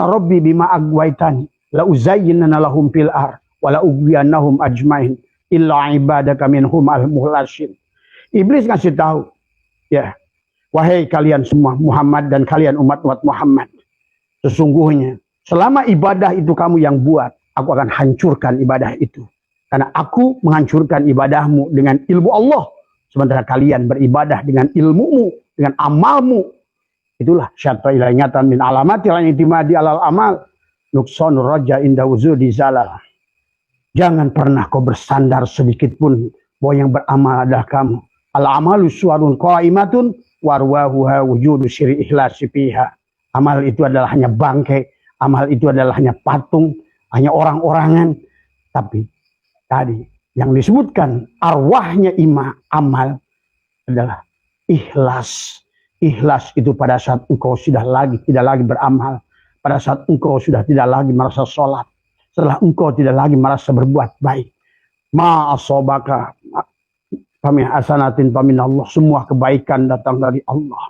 Rabbi bima agwaitani la uzayyinana lahum fil ar wa la ughwiyannahum ajmain illa ibadaka minhum al-mukhlasin. Iblis ngasih tahu, ya, wahai kalian semua Muhammad dan kalian umat-umat Muhammad, sesungguhnya selama ibadah itu kamu yang buat, aku akan hancurkan ibadah itu. Karena aku menghancurkan ibadahmu dengan ilmu Allah, sementara kalian beribadah dengan ilmumu, dengan amalmu. Itulah syatra ila ingatan min alamati lan intimadi alal amal nuqsanur raja inda wuzudi zalal. Jangan pernah kau bersandar sedikit pun bahwa yang beramal adalah kamu. Al-amalu suwarun qaimatun warwahuha wujudu syiri ikhlasi fiha. Amal itu adalah hanya bangkai, amal itu adalah hanya patung, hanya orang-orangan. Tapi tadi yang disebutkan arwahnya amal adalah ikhlas. Ikhlas itu pada saat engkau sudah tidak lagi beramal, pada saat engkau sudah tidak lagi merasa sholat, setelah engkau tidak lagi merasa berbuat baik. Ma asobaka pamih asanatin pamin Allah, semua kebaikan datang dari Allah.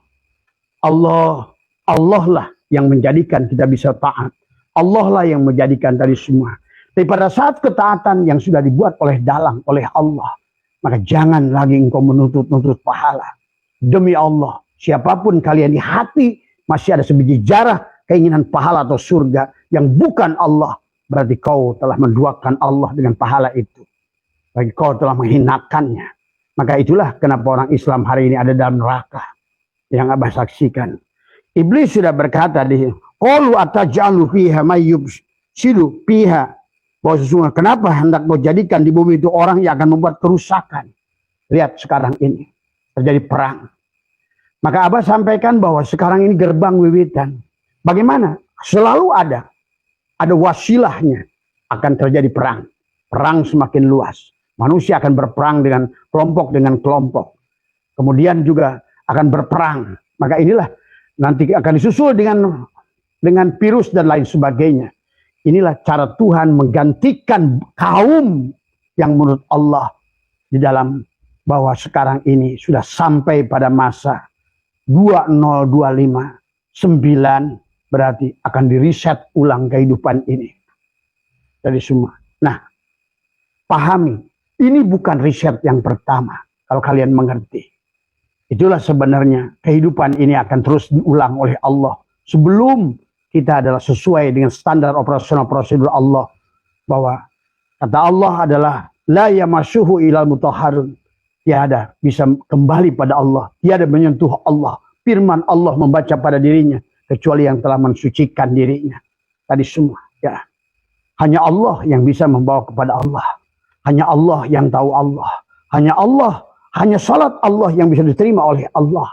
Allah lah yang menjadikan kita bisa taat. Allah lah yang menjadikan tadi semua. Tapi pada saat ketaatan yang sudah dibuat oleh Allah, maka jangan lagi engkau menuntut pahala. Demi Allah, siapapun kalian di hati masih ada sebiji jarah keinginan pahala atau surga yang bukan Allah, berarti kau telah menduakan Allah dengan pahala itu. Bagi kau telah menghinakannya. Maka itulah kenapa orang Islam hari ini ada dalam neraka yang Abah saksikan. Iblis sudah berkata di qalu ataj'alu fiha may yufsidu fiha, bahwa sesungguhnya kenapa hendak kau jadikan di bumi itu orang yang akan membuat kerusakan. Lihat sekarang ini terjadi perang. Maka Abah sampaikan bahwa sekarang ini gerbang wiwitan. Bagaimana? Selalu ada wasilahnya akan terjadi perang. Perang semakin luas. Manusia akan berperang dengan kelompok. Kemudian juga akan berperang. Maka inilah nanti akan disusul dengan virus dan lain sebagainya. Inilah cara Tuhan menggantikan kaum yang menurut Allah di dalam bahwa sekarang ini sudah sampai pada masa 2025, 9 berarti akan diriset ulang kehidupan ini. Dari semua. Nah, pahami. Ini bukan riset yang pertama. Kalau kalian mengerti. Itulah sebenarnya kehidupan ini akan terus diulang oleh Allah. Sebelum kita adalah sesuai dengan standar operasional prosedur Allah. Bahwa kata Allah adalah la yamassuhu ilal mutahharun. Tiada bisa kembali pada Allah. Tiada menyentuh Allah. Firman Allah membaca pada dirinya. Kecuali yang telah mensucikan dirinya. Tadi semua. Ya. Hanya Allah yang bisa membawa kepada Allah. Hanya Allah yang tahu Allah. Hanya salat Allah yang bisa diterima oleh Allah.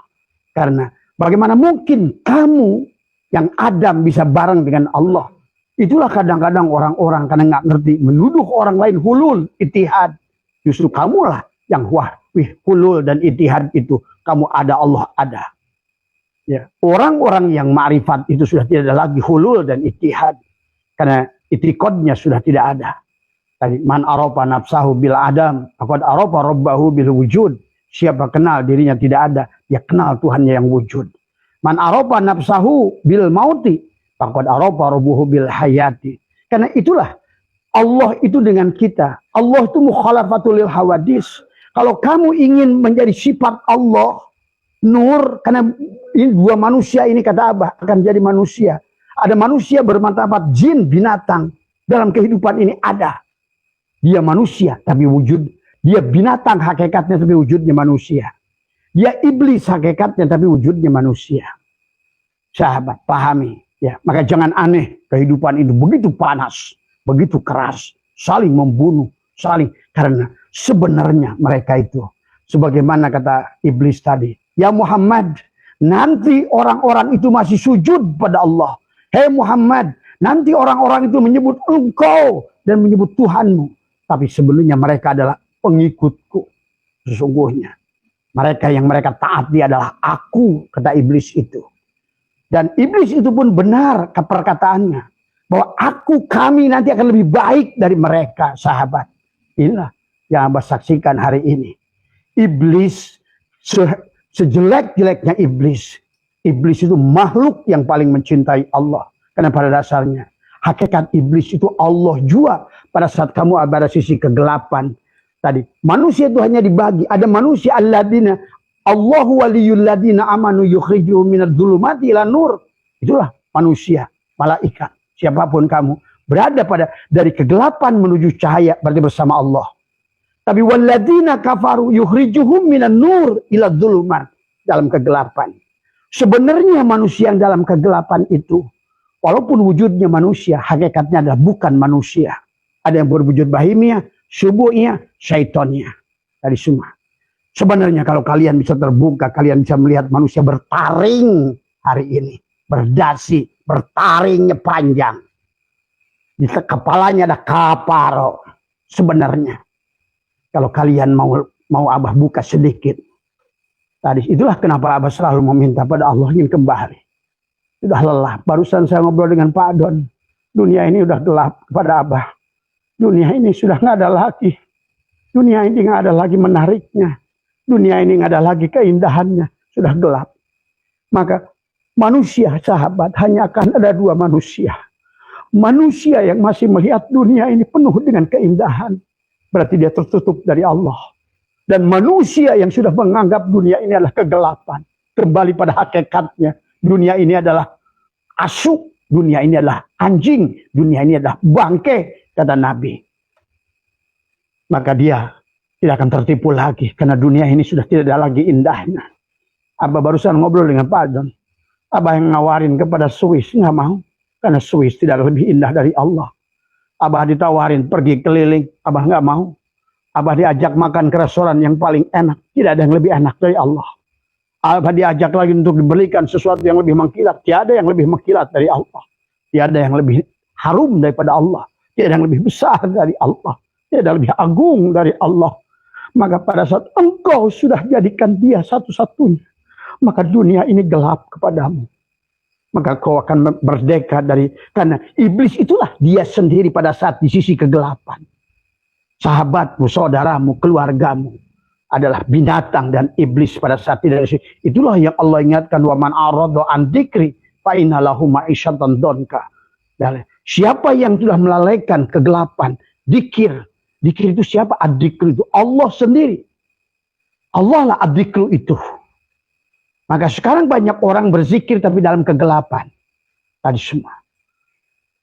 Karena bagaimana mungkin kamu yang Adam bisa bareng dengan Allah. Itulah kadang-kadang orang-orang karena nggak ngerti menuduh orang lain hulul, itihad. Justru kamulah yang hulul dan itihad itu. Kamu ada, Allah ada. Ya. Orang-orang yang ma'rifat itu sudah tidak ada lagi hulul dan itihad. Karena itiqadnya sudah tidak ada. Tadi man arafa nafsahu bil adam, faqad arafa rabbahu bil wujud. Siapa kenal dirinya tidak ada, dia kenal Tuhannya yang wujud. Man arafa nafsahu bil mauti, faqad arafa rabbuhu bil hayati. Karena itulah Allah itu dengan kita. Allah itu mukhalafatul lil hawadis. Kalau kamu ingin menjadi sifat Allah, nur, karena ini dua manusia ini kata Abah akan jadi manusia. Ada manusia bermartabat jin, binatang. Dalam kehidupan ini ada. Dia manusia tapi wujud. Dia binatang hakikatnya tapi wujudnya manusia. Dia iblis hakikatnya tapi wujudnya manusia. Sahabat, pahami. Ya, maka jangan aneh. Kehidupan itu begitu panas. Begitu keras. Saling membunuh. Karena sebenarnya mereka itu. Sebagaimana kata iblis tadi. Ya Muhammad, nanti orang-orang itu masih sujud pada Allah. Hei Muhammad, nanti orang-orang itu menyebut engkau dan menyebut Tuhanmu. Tapi sebelumnya mereka adalah pengikutku. Sesungguhnya. Mereka taati adalah aku, kata iblis itu. Dan iblis itu pun benar perkataannya. Bahwa kami nanti akan lebih baik dari mereka, sahabat. Inilah yang Abah saksikan hari ini. Iblis, sejelek-jeleknya iblis. Iblis itu makhluk yang paling mencintai Allah. Karena pada dasarnya hakikat iblis itu Allah jua pada saat kamu pada sisi kegelapan. Tadi manusia itu hanya dibagi. Ada manusia alladzina Allahu waliyul ladzina amanu yukhrijuhum minadh dhulumati ilan nur. Itulah manusia, malaikat, siapapun kamu berada pada dari kegelapan menuju cahaya berarti bersama Allah. Tapi walladzina kafaru yukhrijuhum minan nur ila dhulumat, dalam kegelapan. Sebenarnya manusia yang dalam kegelapan itu walaupun wujudnya manusia, hakikatnya adalah bukan manusia. Ada yang berwujud bahimia, subuhnya, syaitonnya. Dari semua. Sebenarnya kalau kalian bisa terbuka, kalian bisa melihat manusia bertaring hari ini. Berdasi, bertaringnya panjang. Di kepalanya ada kaparo. Sebenarnya. Kalau kalian mau Abah buka sedikit. Tadi itulah kenapa Abah selalu meminta pada Allah ingin kembali. Sudah lelah. Barusan saya ngobrol dengan Pak Don. Dunia ini udah gelap kepada Abah. Dunia ini sudah nggak ada lagi. Dunia ini nggak ada lagi menariknya. Dunia ini nggak ada lagi keindahannya. Sudah gelap. Maka manusia sahabat hanya akan ada dua manusia. Manusia yang masih melihat dunia ini penuh dengan keindahan. Berarti dia tertutup dari Allah. Dan manusia yang sudah menganggap dunia ini adalah kegelapan. Kembali pada hakikatnya. Dunia ini adalah asu. Dunia ini adalah anjing. Dunia ini adalah bangke. Kata Nabi. Maka dia tidak akan tertipu lagi. Karena dunia ini sudah tidak ada lagi indahnya. Abah barusan ngobrol dengan Pak Don. Abah yang ngawarin kepada Swiss. Nggak mau. Karena Swiss tidak lebih indah dari Allah. Abah ditawarin pergi keliling. Abah nggak mau. Abah diajak makan ke restoran yang paling enak. Tidak ada yang lebih enak dari Allah. Abah diajak lagi untuk diberikan sesuatu yang lebih mengkilat. Tiada yang lebih mengkilat dari Allah. Tiada yang lebih harum daripada Allah. Tiada yang lebih besar dari Allah. Tiada lebih agung dari Allah. Maka pada saat engkau sudah jadikan dia satu-satunya. Maka dunia ini gelap kepadamu. Maka kau akan merdeka dari. Karena iblis itulah dia sendiri pada saat di sisi kegelapan. Sahabatmu, saudaramu, keluargamu adalah binatang dan iblis pada saat tidak. Itulah yang Allah ingatkan, wa man arada an dzikri fa inna lahu ma'isyatan donka. Siapa yang sudah melalaikan kegelapan, dzikir itu siapa? Ad-dzikr itu Allah sendiri. Allah lah ad-dzikr itu. Maka sekarang banyak orang berzikir tapi dalam kegelapan. Tadi semua.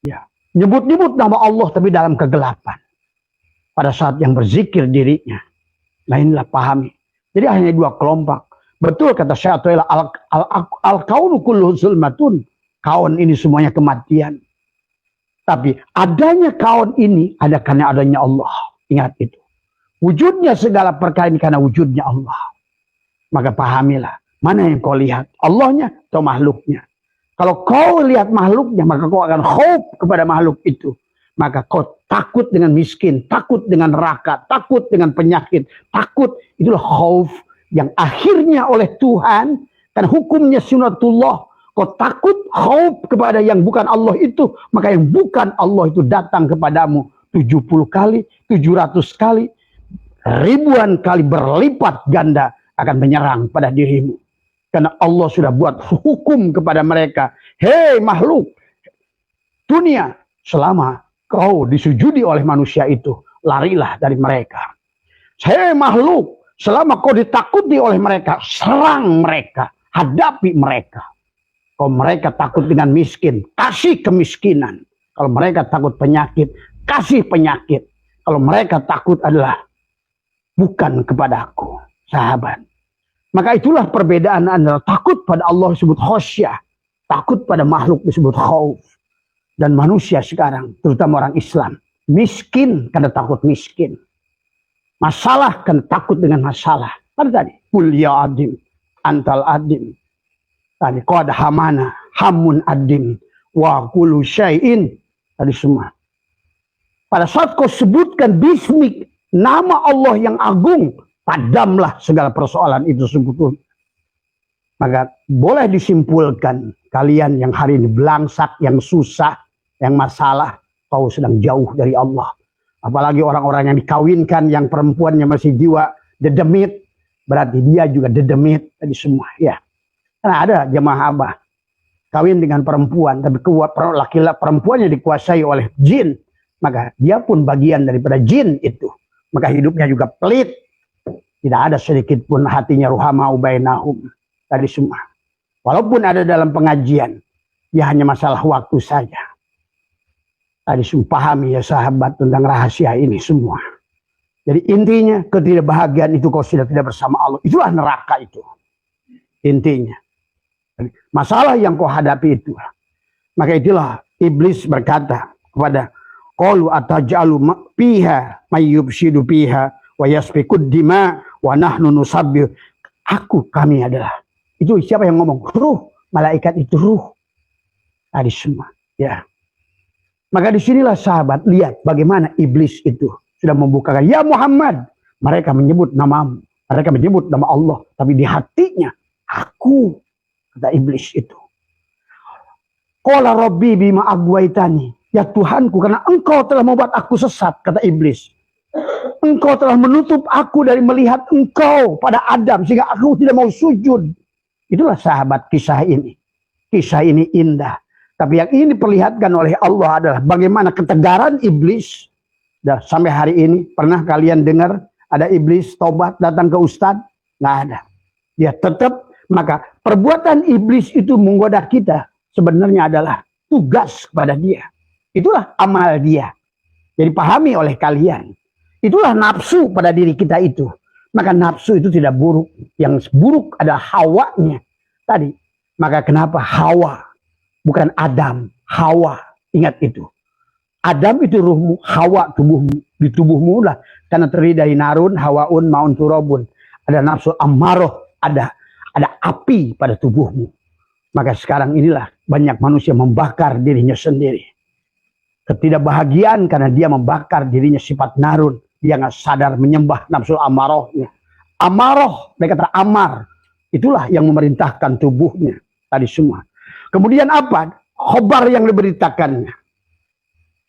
Ya, nyebut-nyebut nama Allah tapi dalam kegelapan. Pada saat yang berzikir dirinya. Nah inilah pahami. Jadi hanya dua kelompok. Betul kata Syaitan, al-kaunu kullu zulmatun. Kaun ini semuanya kematian. Tapi adanya kaun ini ada karena adanya Allah. Ingat itu. Wujudnya segala perkara ini karena wujudnya Allah. Maka pahamilah. Mana yang kau lihat? Allahnya atau makhluknya? Kalau kau lihat makhluknya, maka kau akan khauf kepada makhluk itu. Maka kau takut dengan miskin, takut dengan neraka, takut dengan penyakit, takut. Itulah khauf yang akhirnya oleh Tuhan, karena hukumnya sunnatullah, kau takut khauf kepada yang bukan Allah itu, maka yang bukan Allah itu datang kepadamu 70 kali, 700 kali, ribuan kali berlipat ganda akan menyerang pada dirimu. Karena Allah sudah buat hukum kepada mereka. Hei makhluk, dunia selama kau disujudi oleh manusia itu, larilah dari mereka. Hei makhluk, selama kau ditakuti oleh mereka, serang mereka, hadapi mereka. Kalau mereka takut dengan miskin, kasih kemiskinan. Kalau mereka takut penyakit, kasih penyakit. Kalau mereka takut adalah bukan kepadaku, sahabat. Maka itulah perbedaan antara takut pada Allah disebut khosyah, takut pada makhluk disebut khauf. Dan manusia sekarang, terutama orang Islam, miskin karena takut miskin. Masalah karena takut dengan masalah. Ada tadi, qul ya adim, antal adim. Tadi qad hamana, hamun adim, wa kullu syai'in. Tadi semua. Pada saat kau sebutkan bismik, nama Allah yang agung, padamlah segala persoalan itu sebetulnya. Maka boleh disimpulkan kalian yang hari ini belangsak, yang susah, yang masalah, kau sedang jauh dari Allah. Apalagi orang-orang yang dikawinkan, yang perempuannya masih jiwa dedemit, berarti dia juga dedemit tadi semua. Ya, karena ada jemaah Abah kawin dengan perempuan, tapi laki-laki perempuannya dikuasai oleh jin, maka dia pun bagian daripada jin itu. Maka hidupnya juga pelit. Tidak ada sedikit pun hatinya ruhama ubainahum. Tadi semua. Walaupun ada dalam pengajian, ya hanya masalah waktu saja. Tadi semua pahami ya sahabat tentang rahasia ini semua. Jadi intinya ketidakbahagiaan itu kalau sudah tidak bersama Allah, itulah neraka itu. Intinya. Masalah yang kau hadapi itu. Maka itulah iblis berkata kepada qalu atajalu fiha mayyubsidu fiha wa yasfikud dima wa nahnu nusabbih. Kami adalah. Itu siapa yang ngomong? Ruh. Malaikat itu ruh. Tadi semua. Ya. Maka disinilah sahabat lihat bagaimana iblis itu sudah membukakan. Ya Muhammad. Mereka menyebut namamu. Mereka menyebut nama Allah. Tapi di hatinya. Aku. Kata iblis itu. Qala rabbi bima agwaitani. Ya Tuhanku, karena engkau telah membuat aku sesat, kata iblis. Engkau telah menutup aku dari melihat engkau pada Adam, sehingga aku tidak mau sujud. Itulah sahabat kisah ini. Kisah ini indah. Tapi yang ini diperlihatkan oleh Allah adalah bagaimana ketegaran iblis. Dan sampai hari ini, pernah kalian dengar ada iblis tobat datang ke ustadz? Nggak ada. Dia tetap. Maka perbuatan iblis itu menggoda kita sebenarnya adalah tugas kepada dia. Itulah amal dia. Jadi pahami oleh kalian. Itulah nafsu pada diri kita itu. Maka nafsu itu tidak buruk. Yang buruk adalah hawanya tadi. Maka kenapa Hawa? Bukan Adam. Hawa. Ingat itu. Adam itu ruhmu. Hawa tubuhmu. Di tubuhmu lah. Karena terdiri dari narun, hawaun, maun, turabun. Ada nafsu amaroh. Ada api pada tubuhmu. Maka sekarang inilah banyak manusia membakar dirinya sendiri. Ketidakbahagiaan karena dia membakar dirinya sifat narun. Dia nggak sadar menyembah nafsu amarohnya. Amaroh, mereka kata amar. Itulah yang memerintahkan tubuhnya. Tadi semua. Kemudian apa? Khobar yang diberitakannya.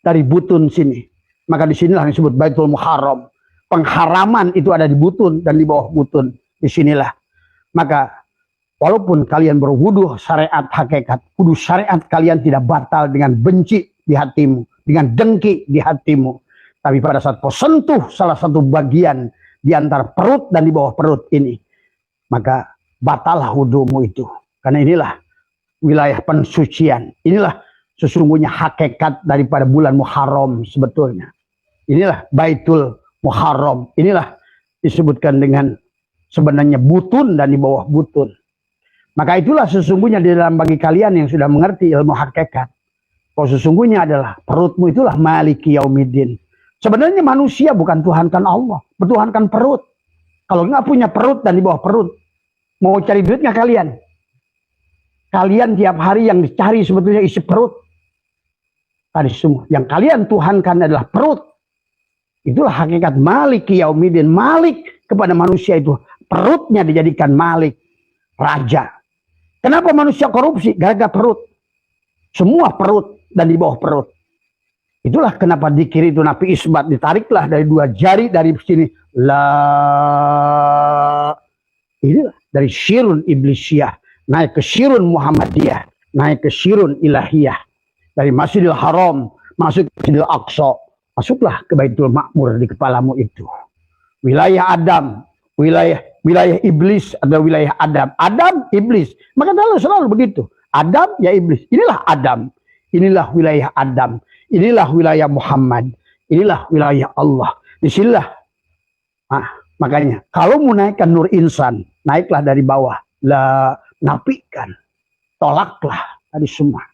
Dari butun sini. Maka disinilah yang disebut Baitul Muharram. Pengharaman itu ada di butun dan di bawah butun. Disinilah. Maka walaupun kalian berwudu syariat hakikat, wudu syariat kalian tidak batal dengan benci di hatimu, dengan dengki di hatimu. Tapi pada saat kau sentuh salah satu bagian di antara perut dan di bawah perut ini, maka batallah wudumu itu. Karena inilah wilayah pensucian. Inilah sesungguhnya hakikat daripada bulan Muharram sebetulnya. Inilah Baitul Muharram. Inilah disebutkan dengan sebenarnya butun dan di bawah butun. Maka itulah sesungguhnya di dalam bagi kalian yang sudah mengerti ilmu hakikat. Kalau sesungguhnya adalah perutmu itulah maliki yaumiddin. Sebenarnya manusia bukan Tuhankan Allah. Bertuhankan perut. Kalau nggak punya perut dan di bawah perut. Mau cari duit nggak kalian? Kalian tiap hari yang dicari sebetulnya isi perut. Tadi semua. Yang kalian Tuhankan adalah perut. Itulah hakikat maliki yaumiddin. Malik kepada manusia itu. Perutnya dijadikan malik. Raja. Kenapa manusia korupsi? Gara-gara perut. Semua perut dan di bawah perut. Itulah kenapa dikir itu nabi isbat. Ditariklah dari dua jari dari sini. Inilah dari syirun iblisiyah. Naik ke syirun Muhammadiyah. Naik ke syirun ilahiyah. Dari Masjidil Haram. Masuk ke Masjidil Aqsa. Masuklah ke Baitul Ma'mur di kepalamu itu. Wilayah Adam. Wilayah iblis atau wilayah Adam. Adam, iblis. Maka selalu begitu. Adam, ya iblis. Inilah Adam. Inilah wilayah Adam. Inilah wilayah Muhammad. Inilah wilayah Allah. Disinilah. Nah, makanya, kalau mau naikkan nur insan, naiklah dari bawah. Napikan. Tolaklah. Tadi semua.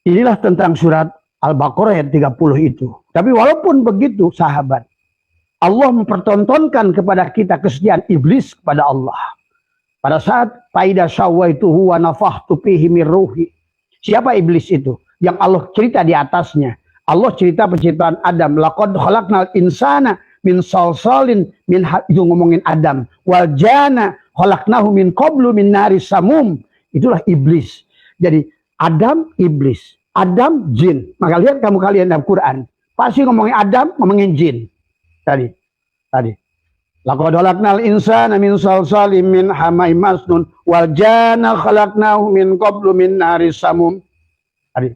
Inilah tentang surat Al-Baqarah ayat 30 itu. Tapi walaupun begitu, sahabat, Allah mempertontonkan kepada kita kesetiaan iblis kepada Allah. Pada saat faida sawaituhu wa nafahtu fihi min ruhi. Siapa iblis itu? Yang Allah cerita di atasnya. Allah cerita penciptaan Adam. Laqad khalaqnal insana min salsalin min itu ngomongin Adam. Wal jana khalaqnahu min qablu min naris samum. Itulah iblis. Jadi Adam iblis, Adam jin. Maka lihat kalian dalam Quran. Pasti ngomongin Adam, ngomongin jin. Tadi. Laqad khalaqnal insana min salsalin min hama'in masnun wal janna khalaqnahu min qablu min naris samum. Tadi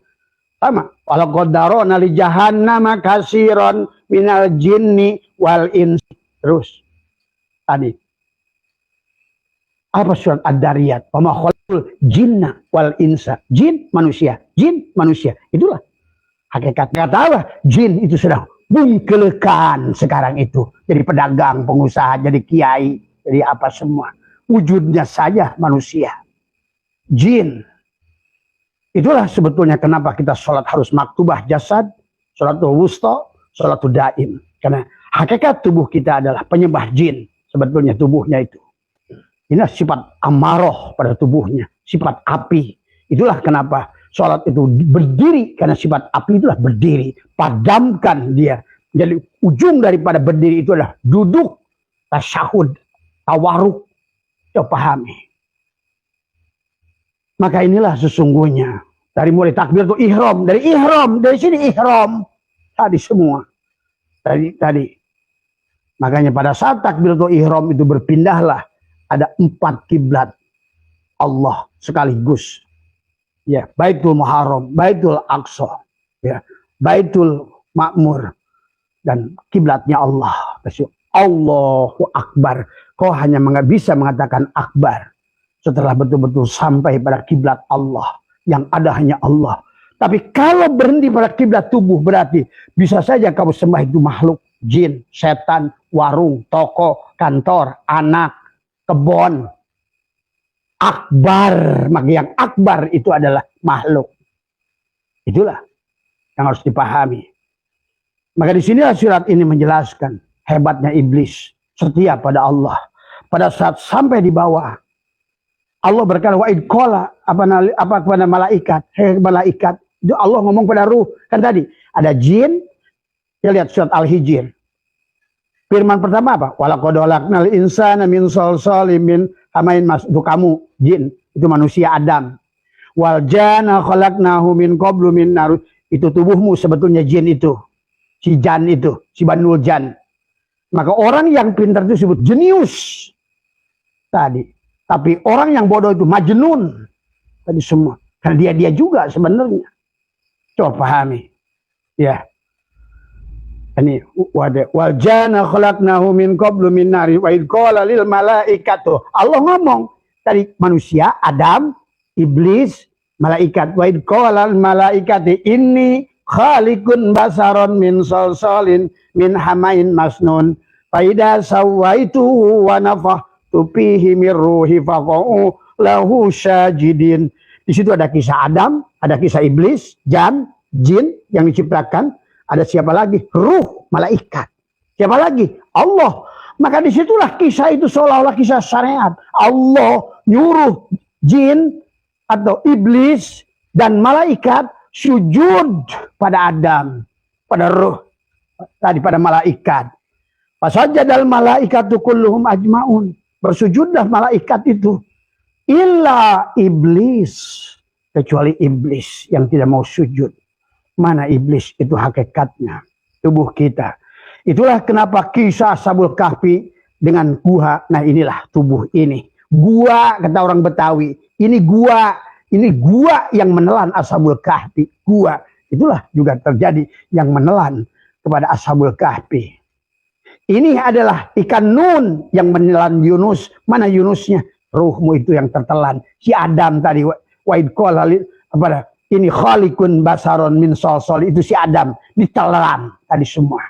sama. Walaqad darana li jahannama katsiran minal jinni wal insi. Terus tadi apa surat Ad-Dariyat? Wa ma khalaqul jinna wal insa. Jin manusia, jin manusia. Itulah hakikatnya. Kata Allah, jin itu sedang bungkelekan sekarang itu. Jadi pedagang, pengusaha, jadi kiai, jadi apa semua. Wujudnya saja manusia. Jin. Itulah sebetulnya kenapa kita sholat harus maktubah jasad, sholatul wusta, sholatul daim. Karena hakikat tubuh kita adalah penyembah jin. Sebetulnya tubuhnya itu. Ini sifat amaroh pada tubuhnya. Sifat api. Itulah kenapa sholat itu berdiri, karena sifat api itulah berdiri. Padamkan dia. Jadi ujung daripada berdiri itu adalah duduk, tasyahud, tawaruk. Coba pahami. Maka inilah sesungguhnya. Dari mulai takbir itu ihram. Dari sini ihram. Tadi semua. Tadi. Makanya pada saat takbir itu ihram itu berpindahlah. Ada 4 kiblat Allah sekaligus. Ya, Baitul Muharram, Baitul Aqsa, ya, Baitul Makmur, dan kiblatnya Allah. Allahu Akbar. Kau hanya bisa mengatakan Akbar setelah betul-betul sampai pada kiblat Allah. Yang ada hanya Allah. Tapi kalau berhenti pada kiblat tubuh berarti bisa saja kamu sembah itu makhluk, jin, setan, warung, toko, kantor, anak, kebon. Akbar, maka yang akbar itu adalah makhluk. Itulah yang harus dipahami. Maka di sinilah surat ini menjelaskan hebatnya iblis setia pada Allah. Pada saat sampai di bawah, Allah berkata, wa id qala apa kepada malaikat, hei malaikat. Itu Allah ngomong pada ruh. Kan tadi ada jin. Kita lihat surat Al-Hijr. Firman pertama apa? Walaqad khalaqnal insana min salsalin min hama'in masnun. Itu kamu, jin. Itu manusia Adam. Wal janna khalaqnahu min qablu min nar. Itu tubuhmu sebetulnya jin itu. Si jan itu. Si Banul Jan. Maka orang yang pintar itu disebut jenius. Tadi. Tapi orang yang bodoh itu majnun. Tadi semua. Karena dia juga sebenarnya. Coba pahami. Ya. Ini wal janna khalaqnahu min qablu min nar wa id qala lil malaikatu. Allah ngomong tadi manusia, Adam, iblis, malaikat. Wa id qala lil malaikati inni khaliqun basaron min salsalin min hamain masnun. Fa idza sawaituhu wa nafakhtu fihi min ruhi faqa'u lahu sajidin. Di situ ada kisah Adam, ada kisah iblis, jin yang diciptakan. Ada siapa lagi? Ruh, malaikat. Siapa lagi? Allah. Maka disitulah kisah itu seolah-olah kisah syariat. Allah nyuruh jin atau iblis dan malaikat sujud pada Adam, pada ruh, tadi pada malaikat. Fasajadal malaikatu kulluhum ajmaun. Bersujudlah malaikat itu. Illa iblis. Kecuali iblis yang tidak mau sujud. Mana iblis itu hakikatnya tubuh kita. Itulah kenapa kisah Ashabul Kahfi dengan gua. Nah inilah tubuh ini. Gua kata orang Betawi. Ini gua yang menelan Ashabul Kahfi. Gua. Itulah juga terjadi yang menelan kepada Ashabul Kahfi. Ini adalah ikan Nun yang menelan Yunus. Mana Yunusnya? Ruhmu itu yang tertelan. Si Adam tadi. Wa'id qala apa ini khaliqun basaron min salsal, itu si Adam ditelan tadi semua.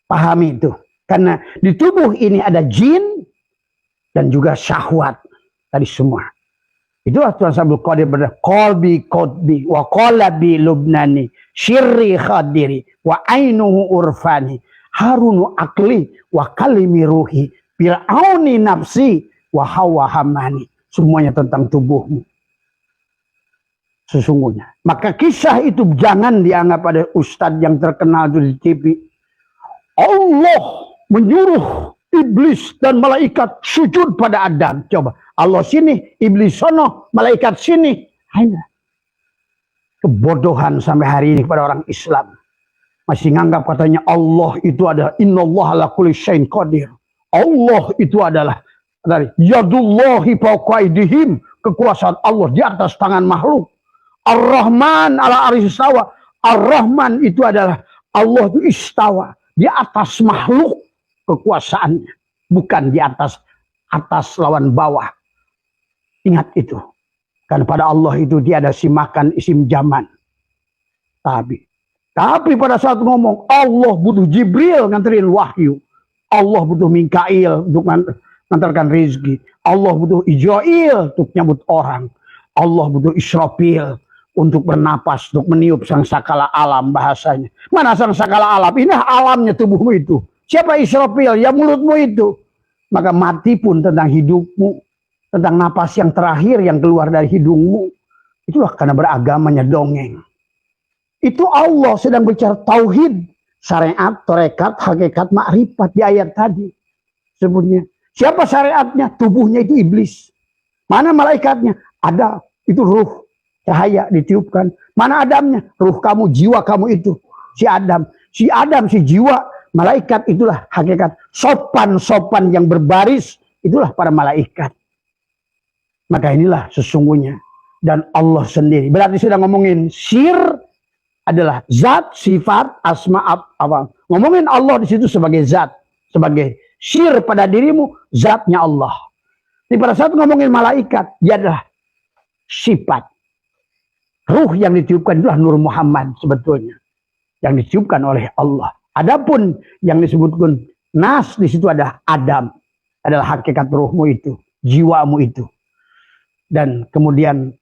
Pahami itu. Karena di tubuh ini ada jin dan juga syahwat tadi semua. Itulah Tuhan Sabul Qadir berkata, qalbi qadbi wa qalabi lubnani syirri khadiri wa ainuhu urfani harunu akli wa kalimi ruhi fir'auni nafsi wa hawa hamani. Semuanya tentang tubuhmu. Sesungguhnya. Maka kisah itu jangan dianggap ada ustadz yang terkenal di TV. Allah menyuruh iblis dan malaikat sujud pada Adam. Coba. Allah sini, iblis sono, malaikat sini. Hanya. Kebodohan sampai hari ini kepada orang Islam. Masih nganggap katanya Allah itu adalah innallaha ala kulli syai'in qadir. Allah itu adalah dari yadullahi fawqa aydihim, kekuasaan Allah di atas tangan makhluk. Ar-Rahman ala arsy istawa. Ar-Rahman itu adalah Allah itu istawa di atas makhluk kekuasaannya, bukan di atas lawan bawah. Ingat itu. Karena pada Allah itu tiada simakan isim zaman. Tapi pada saat ngomong Allah butuh Jibril nganterin wahyu. Allah butuh Mikail untuk ngantarkan rezeki. Allah butuh Ijoil untuk nyambut orang. Allah butuh Israfil untuk bernapas, untuk meniup sang sakala alam bahasanya. Mana sang sakala alam? Ini alamnya tubuhmu itu. Siapa Israfil? Ya mulutmu itu. Maka mati pun tentang hidupmu. Tentang napas yang terakhir yang keluar dari hidungmu. Itulah karena beragamanya dongeng. Itu Allah sedang bicara tauhid. Syariat, tarekat, hakikat, makrifat di ayat tadi. Sebutnya. Siapa syariatnya? Tubuhnya itu iblis. Mana malaikatnya? Ada. Itu ruh. Cahaya ditiupkan. Mana Adamnya? Ruh kamu, jiwa kamu itu. Si Adam. Si Adam, si jiwa. Malaikat itulah hakikat. Sopan-sopan yang berbaris. Itulah para malaikat. Maka inilah sesungguhnya. Dan Allah sendiri. Berarti sudah ngomongin sir adalah zat, sifat, asma, apa. Ngomongin Allah di situ sebagai zat. Sebagai sir pada dirimu, zatnya Allah. Jadi pada saat ngomongin malaikat, dia adalah sifat. Ruh yang ditiupkan itulah Nur Muhammad sebetulnya. Yang ditiupkan oleh Allah. Adapun yang disebutkan nas di situ ada Adam. Adalah hakikat ruhmu itu. Jiwamu itu. Dan kemudian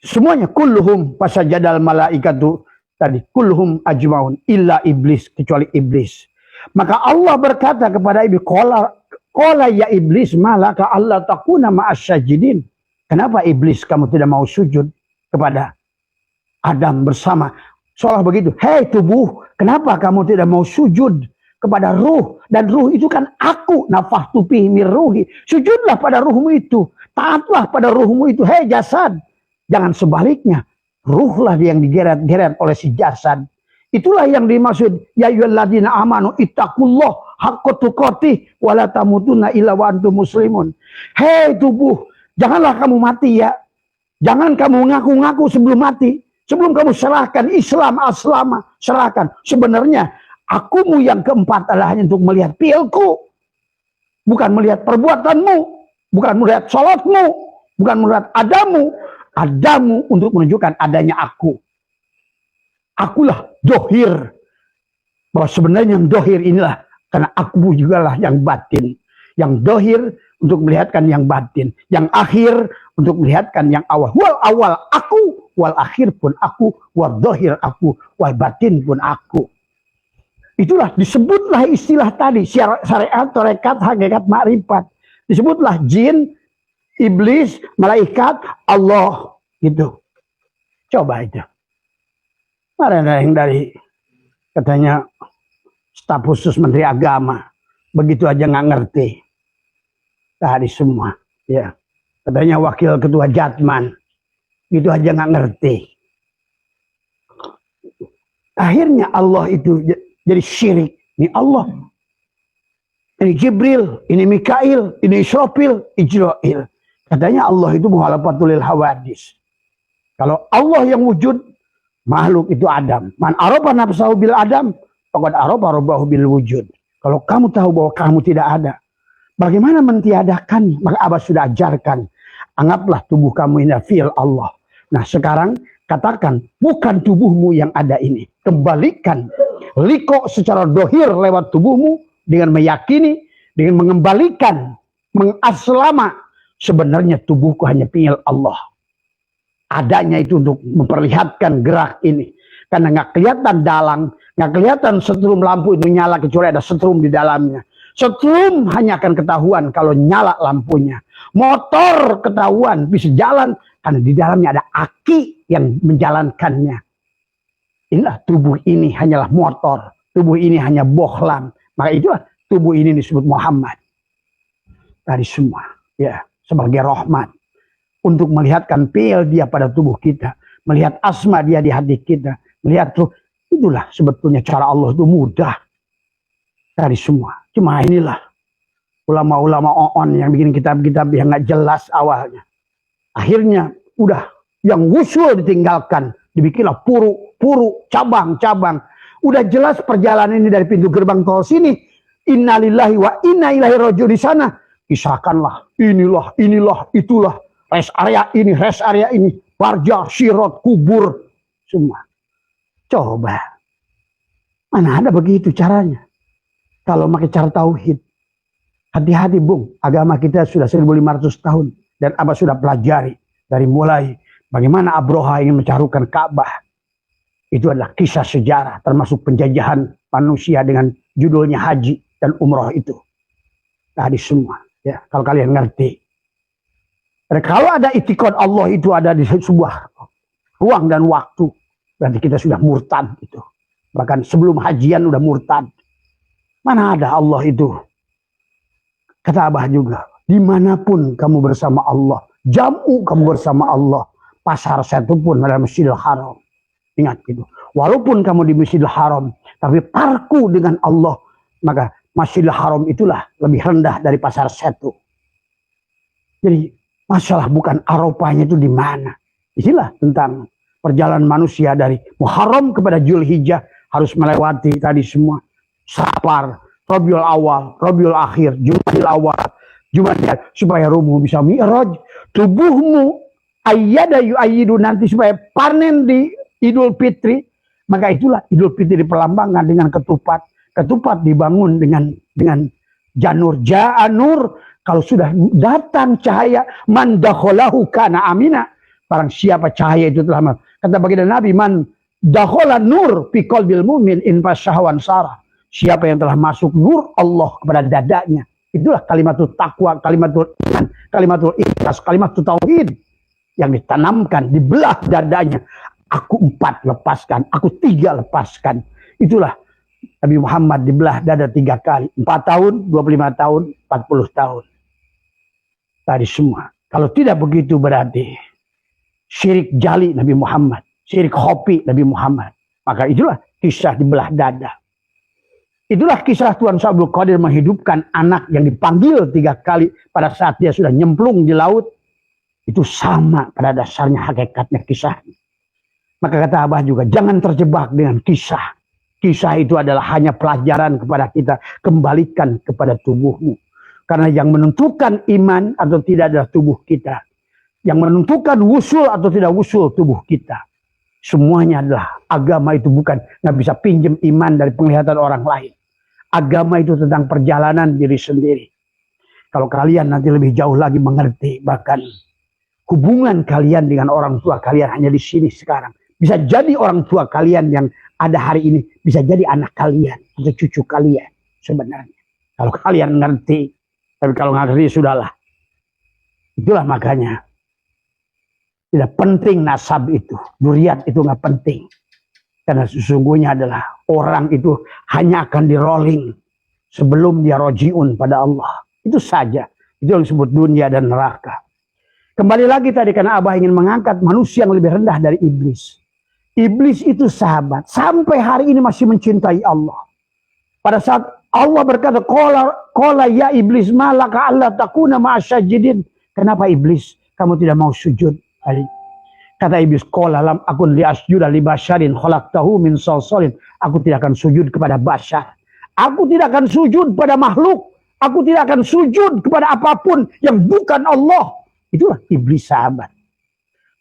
semuanya kulluhum fasajadal malaikatu tadi kulluhum ajmaun illa iblis, kecuali iblis. Maka Allah berkata kepada iblis, qala ya iblis malaka Allah takuna ma'asyajidin. Kenapa iblis kamu tidak mau sujud kepada Adam bersama? Seolah begitu. Hei tubuh, kenapa kamu tidak mau sujud kepada ruh? Dan ruh itu kan aku. Nafahtu fihi mir ruhi. Sujudlah pada ruhmu itu. Taatlah pada ruhmu itu. Hei jasad. Jangan sebaliknya. Ruhlah yang digeret-geret oleh si jasad. Itulah yang dimaksud. Ya ayyuhalladzina amanu ittaqullah haqqa tuqatih wa la tamutunna illa wa antum muslimun. Hei tubuh, janganlah kamu mati ya. Jangan kamu ngaku-ngaku sebelum mati. Sebelum kamu serahkan Islam aslama, serahkan. Sebenarnya akumu yang keempat adalah hanya untuk melihat pilku. Bukan melihat perbuatanmu. Bukan melihat sholatmu. Bukan melihat adamu. Adamu untuk menunjukkan adanya aku. Akulah dohir. Bahwa sebenarnya yang dohir inilah. Karena aku juga lah yang batin. Yang dohir untuk melihatkan yang batin. Yang akhir untuk melihatkan yang awal. Wal awal aku. Wal akhir pun aku. Wal dohir aku. Wal batin pun aku. Itulah disebutlah istilah tadi. Syariat, tarekat, hakikat, makrifat. Disebutlah jin, iblis, malaikat, Allah. Gitu. Coba itu. Ada yang dari katanya staf khusus Menteri Agama. Begitu aja nggak ngerti. Tadi semua. Ya. Katanya wakil ketua Jatman. Gitu aja nggak ngerti. Akhirnya Allah itu jadi syirik. Ini Allah. Ini Jibril. Ini Mikail. Ini Israfil. Ijrail. Katanya Allah itu muhalafatul hawadis. Kalau Allah yang wujud, makhluk itu Adam. Man arafa nafsahu bil Adam, faqad arafa rabbahu bil wujud. Kalau kamu tahu bahwa kamu tidak ada, bagaimana mentiadakannya? Maka Abah sudah ajarkan. Anggaplah tubuh kamu ini fi'il Allah. Nah sekarang katakan, bukan tubuhmu yang ada ini. Kembalikan. Liko secara dohir lewat tubuhmu dengan meyakini, dengan mengembalikan, mengaslama. Sebenarnya tubuhku hanya fi'il Allah. Adanya itu untuk memperlihatkan gerak ini. Karena nggak kelihatan dalang, nggak kelihatan setrum lampu itu nyala kecuali ada setrum di dalamnya. Setrum hanya akan ketahuan kalau nyala lampunya. Motor ketahuan bisa jalan karena di dalamnya ada aki yang menjalankannya. Inilah tubuh ini hanyalah motor. Tubuh ini hanya bohlam. Maka itulah tubuh ini disebut Muhammad. Dari semua. Ya, sebagai rahmat. Untuk melihatkan fi'il dia pada tubuh kita. Melihat asma dia di hati kita. Melihat tuh. Itulah sebetulnya cara Allah itu mudah. Dari semua. Cuma inilah. ulama-ulama on yang bikin kitab-kitab yang nggak jelas awalnya. Akhirnya udah yang wusul ditinggalkan, dibikinlah puru, cabang-cabang. Udah jelas perjalanan ini dari pintu gerbang tol sini. Innalillahi wa inna ilaihi raji'un di sana. Kisahkanlah inilah, itulah. Rest area ini. Barja, sirot, kubur. Semua. Coba. Mana ada begitu caranya. Kalau pakai cara tauhid. Hati-hati Bung. Agama kita sudah 1500 tahun. Dan Abah sudah pelajari. Dari mulai bagaimana Abroha ingin mencarukan Ka'bah. Itu adalah kisah sejarah. Termasuk penjajahan manusia dengan judulnya haji dan umroh itu. Tadi semua. Ya, kalau kalian ngerti. Dan kalau ada itikad Allah itu ada di sebuah ruang dan waktu. Berarti kita sudah murtad itu. Bahkan sebelum hajian udah murtad. Mana ada Allah itu. Kata Abah juga. Dimanapun kamu bersama Allah. Jamu kamu bersama Allah. Pasar satu pun adalah Masjidil Haram. Ingat itu. Walaupun kamu di Masjidil Haram. Tapi parku dengan Allah. Maka Masjidil Haram itulah lebih rendah dari pasar satu. Jadi masalah bukan Arafahnya itu di mana. Inilah tentang perjalanan manusia dari Muharram kepada Zulhijjah. Harus melewati tadi semua. Safar, Rabiul Awal, Rabiul Akhir, Jumadil Awal, Jumadil, supaya ruhmu bisa mi'raj, tubuhmu ayyada yu'ayyidu nanti supaya panen di Idul Fitri. Maka itulah Idul Fitri perlambangan dengan ketupat. Ketupat dibangun dengan janur, ja'anur. Kalau sudah datang cahaya, man dakhalahu kana amina. Barang siapa cahaya itu telah, kata baginda Nabi, man dakhala nur fi qalbil mu'min in fasyahwan sarah. Siapa yang telah masuk nur Allah kepada dadanya. Itulah kalimatul taqwa, kalimatul iman, kalimatul ikhlas, kalimatul tauhid. Yang ditanamkan, dibelah dadanya. Aku 4 lepaskan, aku 3 lepaskan. Itulah Nabi Muhammad dibelah dada 3 kali. 4 tahun, 25 tahun, 40 tahun. Tadi semua. Kalau tidak begitu berarti syirik jali Nabi Muhammad. Syirik khofi Nabi Muhammad. Maka itulah kisah dibelah dada. Itulah kisah Tuan Abdul Qadir menghidupkan anak yang dipanggil 3 kali pada saat dia sudah nyemplung di laut. Itu sama pada dasarnya hakikatnya kisahnya. Maka kata Abah juga jangan terjebak dengan kisah. Kisah itu adalah hanya pelajaran kepada kita. Kembalikan kepada tubuhmu. Karena yang menentukan iman atau tidak adalah tubuh kita. Yang menentukan wusul atau tidak wusul tubuh kita. Semuanya adalah agama itu bukan nggak bisa pinjam iman dari penglihatan orang lain. Agama itu tentang perjalanan diri sendiri. Kalau kalian nanti lebih jauh lagi mengerti, bahkan hubungan kalian dengan orang tua kalian hanya di sini sekarang. Bisa jadi orang tua kalian yang ada hari ini, bisa jadi anak kalian atau cucu kalian sebenarnya. Kalau kalian ngerti, tapi kalau nggak ngerti sudahlah. Itulah makanya tidak penting nasab itu, dzurriyyat itu nggak penting. Karena sesungguhnya adalah orang itu hanya akan di rolling sebelum dia rojiun pada Allah. Itu saja. Itu yang disebut dunia dan neraka. Kembali lagi tadi karena Abah ingin mengangkat manusia yang lebih rendah dari iblis. Iblis itu sahabat. Sampai hari ini masih mencintai Allah. Pada saat Allah berkata, Qala ya iblis malaka alla takuna ma'asyajidin. Kenapa iblis? Kamu tidak mau sujud hari. Kata iblis, qala lam akun li asjuda li basyarin khalaqtahu min salsalin. Aku tidak akan sujud kepada basyar. Aku tidak akan sujud pada makhluk. Aku tidak akan sujud kepada apapun yang bukan Allah. Itulah iblis sahabat.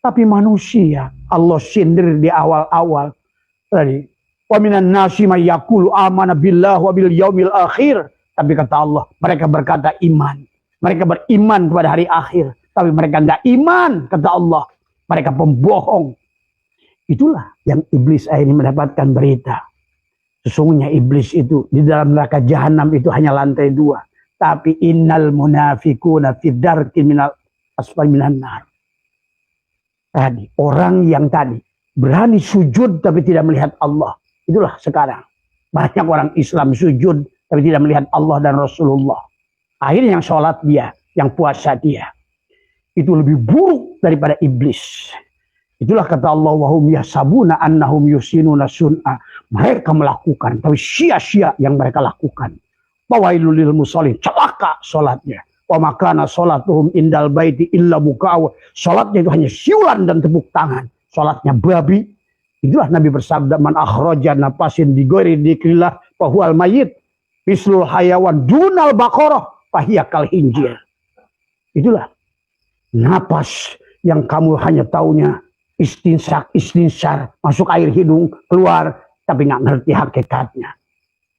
Tapi manusia, Allah sindir di awal-awal. Tadi, wa minan nasi may yaqulu amana billah wa bil yaumil akhir. Tapi kata Allah, mereka berkata iman. Mereka beriman kepada hari akhir. Tapi mereka enggak iman, kata Allah. Mereka pembohong. Itulah yang iblis akhirnya mendapatkan berita. Sesungguhnya iblis itu di dalam neraka jahanam itu hanya lantai 2. Tapi innal munafiquna fi darkin minal asfal minan nar. Tadi orang yang tadi berani sujud tapi tidak melihat Allah. Itulah sekarang. Banyak orang Islam sujud tapi tidak melihat Allah dan Rasulullah. Akhirnya yang sholat dia, yang puasa dia. Itu lebih buruk daripada iblis. Itulah kata Allah, wahum yasabuna annahum yusinuna sun'a. Mereka melakukan, tapi sia-sia yang mereka lakukan. Fawailul lil musallin, celaka salatnya. Wa makana salatuhum indal baiti illa muka'aw. Salatnya itu hanya siulan dan tepuk tangan. Salatnya babi. Itulah Nabi bersabda, man akhraja nafasin di ghairi dzikrillah fa huwal mayyit mislul hayawan dunal baqarah fa hiya kal hinjir. Itulah napas yang kamu hanya taunya istinsar, masuk air hidung, keluar, tapi nggak ngerti hakikatnya.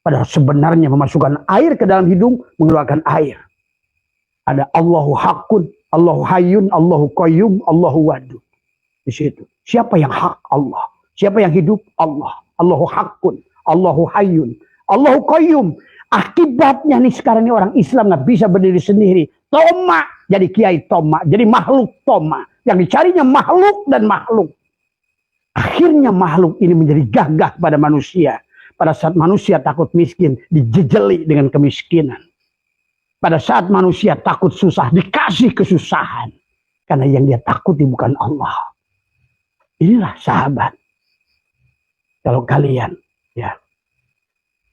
Padahal sebenarnya memasukkan air ke dalam hidung, mengeluarkan air. Ada Allahu Hakun, Allahu Hayyun, Allahu Qayyum, Allahu Wadud. Di situ. Siapa yang hak? Allah. Siapa yang hidup? Allah. Allahu Hakun, Allahu Hayyun, Allahu Qayyum. Akibatnya nih sekarang ini orang Islam nggak bisa berdiri sendiri. Toma, jadi kiai toma, jadi makhluk toma. Yang dicarinya makhluk dan makhluk. Akhirnya makhluk ini menjadi gagah pada manusia. Pada saat manusia takut miskin, dijejeli dengan kemiskinan. Pada saat manusia takut susah, dikasih kesusahan. Karena yang dia takuti bukan Allah. Inilah sahabat. Kalau kalian, ya,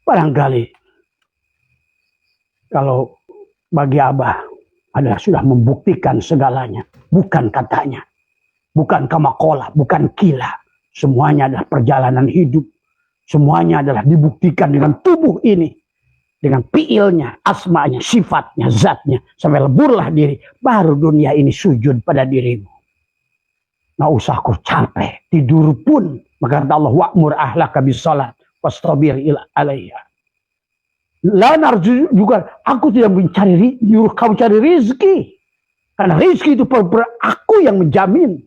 barangkali kalau bagi Abah adalah sudah membuktikan segalanya. Bukan katanya. Bukan kamakola, bukan kila. Semuanya adalah perjalanan hidup. Semuanya adalah dibuktikan dengan tubuh ini. Dengan fiilnya, asmanya, sifatnya, zatnya. Sampai leburlah diri. Baru dunia ini sujud pada dirimu. Nggak usah aku capek. Tidur pun. Maka kata Allah, wa'mur ahlaka bisalat. Wastabir alaiha. La narju juga. Aku tidak mencari, nyuruh kamu cari rizki. Karena rizki itu aku yang menjamin.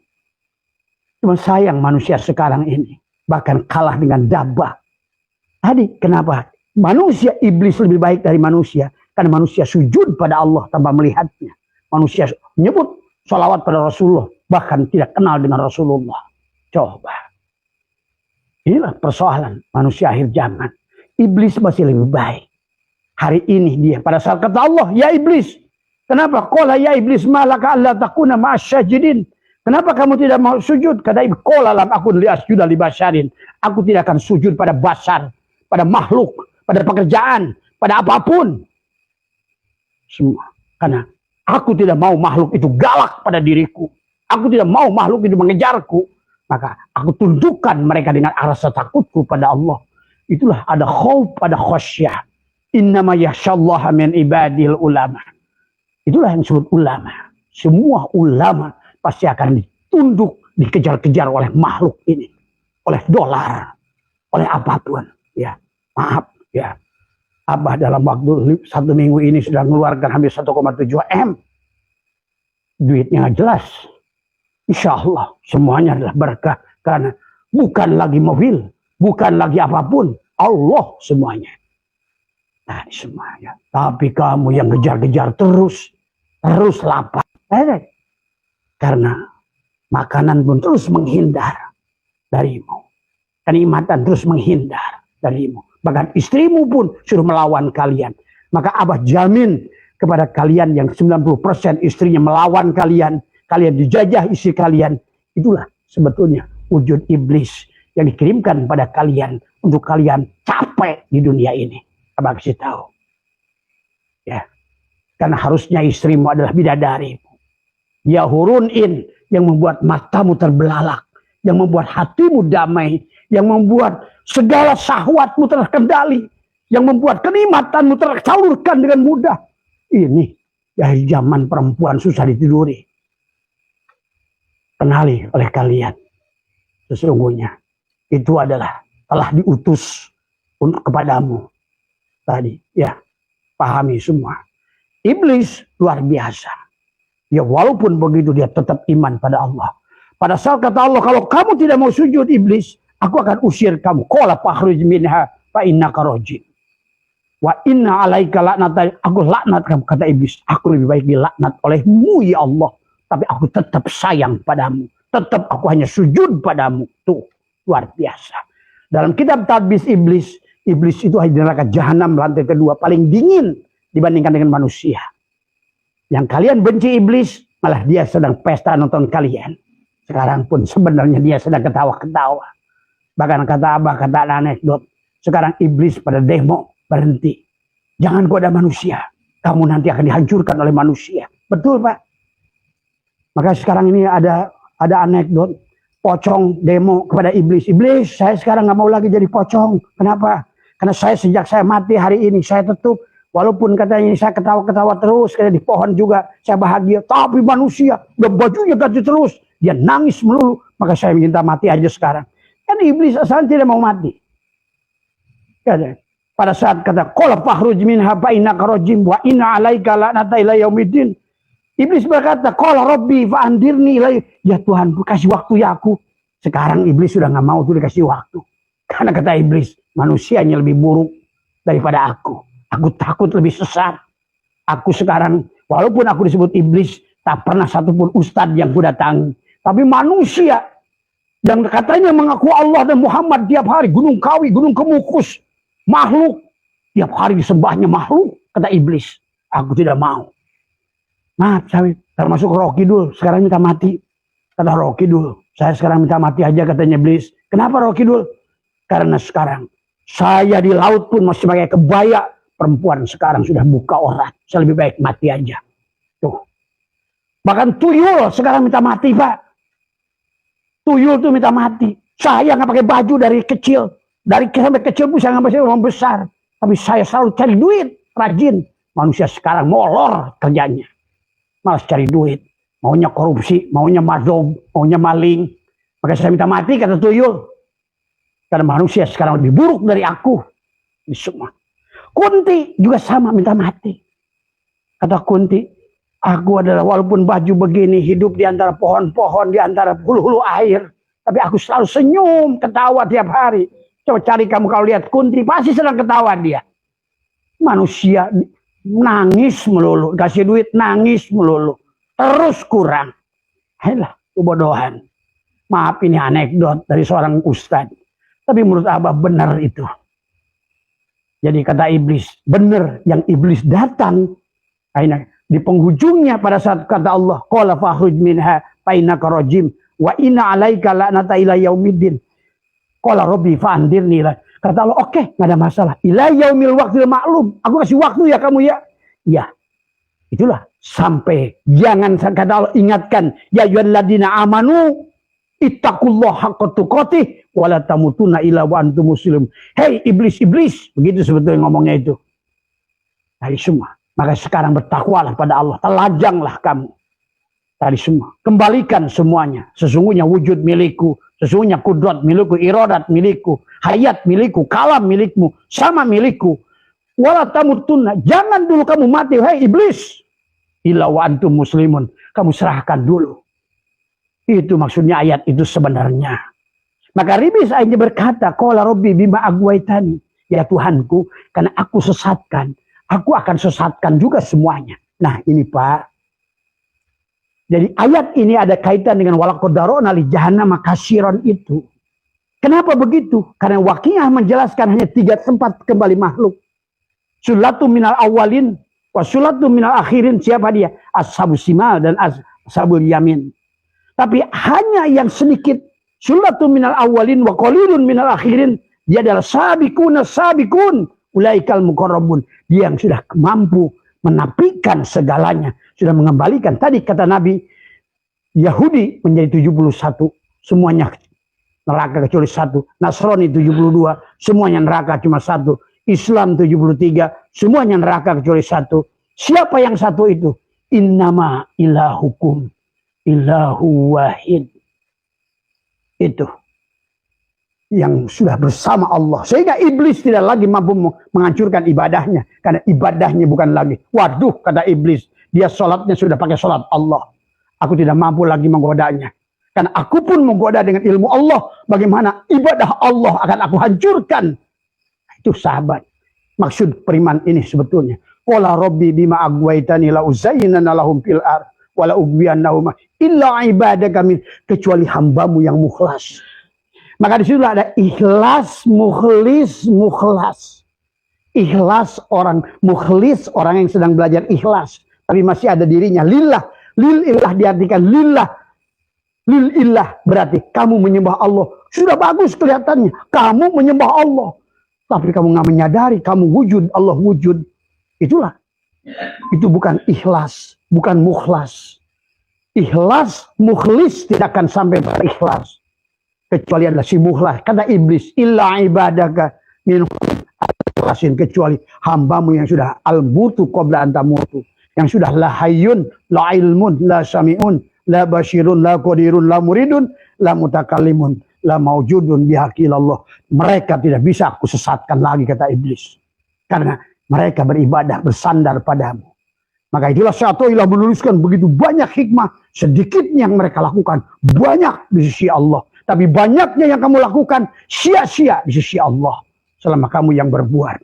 Cuma sayang manusia sekarang ini. Bahkan kalah dengan dabah. Tadi kenapa? Manusia, iblis lebih baik dari manusia. Karena manusia sujud pada Allah tanpa melihatnya. Manusia menyebut salawat pada Rasulullah. Bahkan tidak kenal dengan Rasulullah. Coba. Inilah persoalan manusia akhir zaman. Iblis masih lebih baik. Hari ini dia pada saat kata Allah, ya iblis. Kenapa? Qala ya iblis malaka alla takuna ma'asyajidin. Kenapa kamu tidak mau sujud? Kata iblis, qala lam akun li asjuda li basyarin. Aku tidak akan sujud pada basar, pada makhluk, pada pekerjaan, pada apapun. Semua. Karena aku tidak mau makhluk itu galak pada diriku. Aku tidak mau makhluk itu mengejarku. Maka aku tundukkan mereka dengan rasa takutku pada Allah. Itulah ada khauf, ada khasyah. Innama yakhsyallaha min ibadil ulama. Itulah yang disebut ulama. Semua ulama pasti akan ditunduk, dikejar-kejar oleh makhluk ini. Oleh dolar. Oleh apapun. Ya, maaf ya. Abah dalam waktu 1 minggu ini sudah mengeluarkan hampir 1,7 M. Duitnya nggak jelas. Insya Allah semuanya adalah berkah. Karena bukan lagi mobil. Bukan lagi apapun. Allah semuanya. Nah semuanya. Tapi kamu yang kejar-kejar terus lapar. Karena makanan pun terus menghindar darimu. Kenikmatan terus menghindar darimu. Bahkan istrimu pun suruh melawan kalian. Maka Abah jamin kepada kalian yang 90% istrinya melawan kalian. Kalian dijajah istri kalian. Itulah sebetulnya wujud iblis yang dikirimkan pada kalian. Untuk kalian capek di dunia ini. Abah kasih tahu. Ya. Karena harusnya istrimu adalah bidadari. Dia hurunin yang membuat matamu terbelalak. Yang membuat hatimu damai. Yang membuat segala syahwatmu terkendali. Yang membuat kenikmatanmu tersalurkan dengan mudah. Ini dari zaman perempuan susah ditiduri. Kenali oleh kalian. Sesungguhnya itu adalah telah diutus untuk kepadamu. Tadi ya pahami semua. Iblis luar biasa. Ya walaupun begitu dia tetap iman pada Allah. Pada saat kata Allah, kalau kamu tidak mau sujud iblis, aku akan usir kamu. Qala fakhruj minha fa innaka rajim. Wa inna alaika laknatan. Aku laknat kamu, kata iblis. Aku lebih baik dilaknat olehmu ya Allah. Tapi aku tetap sayang padamu. Tetap aku hanya sujud padamu. Tuh, luar biasa. Dalam kitab Tadbis Iblis, iblis itu di neraka jahanam lantai kedua paling dingin dibandingkan dengan manusia. Yang kalian benci iblis, malah dia sedang pesta nonton kalian. Sekarang pun sebenarnya dia sedang ketawa-ketawa. Bahkan kata Abah, kata anekdot, sekarang iblis pada demo berhenti. Jangan goda manusia. Kamu nanti akan dihancurkan oleh manusia. Betul, Pak. Maka sekarang ini ada anekdot. Pocong demo kepada iblis. Iblis, saya sekarang nggak mau lagi jadi pocong. Kenapa? Karena sejak saya mati hari ini, saya tutup. Walaupun katanya saya ketawa-ketawa terus, kayak di pohon juga saya bahagia. Tapi manusia, udah bajunya ganti terus. Dia nangis melulu. Maka saya minta mati aja sekarang. Kan iblis asalnya tidak mau mati. Pada saat kata, qala fakhruj minha fa innaka rajim wa inna 'alaika la'nata ila yaumiddin. Iblis berkata, qala rabbi fa andirni ilai. Ya Tuhan, kasih waktu ya aku. Sekarang iblis sudah nggak mau tuh dikasih waktu. Karena kata iblis, manusianya lebih buruk daripada aku. Aku takut lebih sesat. Aku sekarang, walaupun aku disebut iblis, tak pernah satupun ustadz yang kudatangi. Tapi manusia yang katanya mengaku Allah dan Muhammad tiap hari, Gunung Kawi, Gunung Kemukus, makhluk, tiap hari disembahnya makhluk, kata iblis. Aku tidak mau. Maaf, saya termasuk Rocky Dul, sekarang minta mati. Kata Rocky Dul, saya sekarang minta mati aja, katanya iblis. Kenapa Rocky Dul? Karena sekarang saya di laut pun masih pakai kebaya. Perempuan sekarang sudah buka aurat. Saya lebih baik mati aja. Tuh. Bahkan tuyul sekarang minta mati, Pak. Tuyul tuh minta mati. Saya nggak pakai baju dari kecil. Dari sampai kecil pun saya nggak pakai orang besar. Tapi saya selalu cari duit. Rajin. Manusia sekarang molor kerjanya. Malas cari duit. Maunya korupsi. Maunya mazob. Maunya maling. Maka saya minta mati, kata tuyul. Karena manusia sekarang lebih buruk dari aku. Ini semua. Kunti juga sama minta mati. Kata Kunti, aku adalah walaupun baju begini, hidup di antara pohon-pohon, di antara hulu-hulu air. Tapi aku selalu senyum, ketawa tiap hari. Coba cari kamu kalau lihat Kunti, pasti sedang ketawa dia. Manusia nangis melulu, kasih duit nangis melulu. Terus kurang. Helah, kebodohan. Maaf ini anekdot dari seorang ustadz. Tapi menurut Abah benar itu. Jadi kata iblis, benar yang iblis datang. Akhirnya di penghujungnya pada saat kata Allah, qala fakhruj minha fa innaka rajim wa inna 'alaika la'nata ila yaumiddin. Qala rabbi fa andirni. Kata Allah, oke, enggak ada masalah. Ila yaumil waqtil ma'lum. Aku kasih waktu ya kamu ya. Ya. Itulah sampai jangan kata Allah ingatkan, ya ayyuhalladzina amanu ittaqullaha haqqa tuqatih wa la tamutunna illa wa antum muslimun. Hei iblis-iblis, begitu sebetulnya ngomongnya itu. Tadi semua. Maka sekarang bertakwalah pada Allah, telajanglah kamu. Tadi semua. Kembalikan semuanya. Sesungguhnya wujud milikku, sesungguhnya kudrat milikku, iradat milikku, hayat milikku, kalam milikmu, sama milikku. Wa la tamutunna, jangan dulu kamu mati, hei iblis. Illa wa antum muslimun, kamu serahkan dulu. Itu maksudnya ayat itu sebenarnya. Maka iblis akhirnya berkata, qala rabbi bima agwaitani. Ya Tuhanku, karena aku sesatkan, aku akan sesatkan juga semuanya. Nah ini Pak. Jadi ayat ini ada kaitan dengan walaqad dara'na li jahannam katsiran itu. Kenapa begitu? Karena Waqiah menjelaskan hanya 3 tempat kembali makhluk. Sulatu minal awalin, wa sulatu minal akhirin. Siapa dia? Ashabus simal dan ashabul yamin. Tapi hanya yang sedikit, sulatu minal awalin wa qalilun minal akhirin, dia adalah sabiqun sabiqun ulaikal muqarrabun. Dia yang sudah mampu menapikan segalanya, sudah mengembalikan. Tadi kata Nabi, Yahudi menjadi 71, semuanya neraka kecuali 1. Nasrani 72, semuanya neraka cuma 1. Islam 73, semuanya neraka kecuali 1. Siapa yang 1 itu? Innama ilahukum ilahu wahid. Itu yang sudah bersama Allah, sehingga iblis tidak lagi mampu menghancurkan ibadahnya, karena ibadahnya bukan lagi, waduh kata iblis, dia sholatnya sudah pakai sholat Allah, aku tidak mampu lagi menggodanya, karena aku pun menggoda dengan ilmu Allah, bagaimana ibadah Allah akan aku hancurkan. Itu sahabat, maksud periman ini sebetulnya. Qala rabbi bima agwaitani la uzayyinana lahum fil ardh wala ugwiyannahum illa ibadaka min, kecuali hambamu yang mukhlas. Maka di situ ada ikhlas, mukhlis, mukhlas. Ikhlas orang mukhlis, orang yang sedang belajar ikhlas, tapi masih ada dirinya lillah. Lillah diartikan lillah. Lillah berarti kamu menyembah Allah. Sudah bagus kelihatannya, kamu menyembah Allah, tapi kamu nggak menyadari kamu wujud, Allah wujud. Itulah. Itu bukan ikhlas, bukan mukhlas. Ikhlas, mukhlis tidak akan sampai pada ikhlas. Kecuali adalah si mukhlas. Kata iblis, illa ibadaka minhum ikhlasin, kecuali hambamu yang sudah al-mutu qabla antamutu, yang sudah la hayyun, la ilmun, la sami'un, la basyirun, la qadirun, la muridun, la mutakallimun, la maujudun bihaqilallah. Mereka tidak bisa aku sesatkan lagi, kata iblis, karena mereka beribadah bersandar padamu. Maka itulah Syaikhullah menuliskan begitu banyak hikmah. Sedikitnya yang mereka lakukan banyak di sisi Allah, tapi banyaknya yang kamu lakukan sia-sia di sisi Allah. Selama kamu yang berbuat,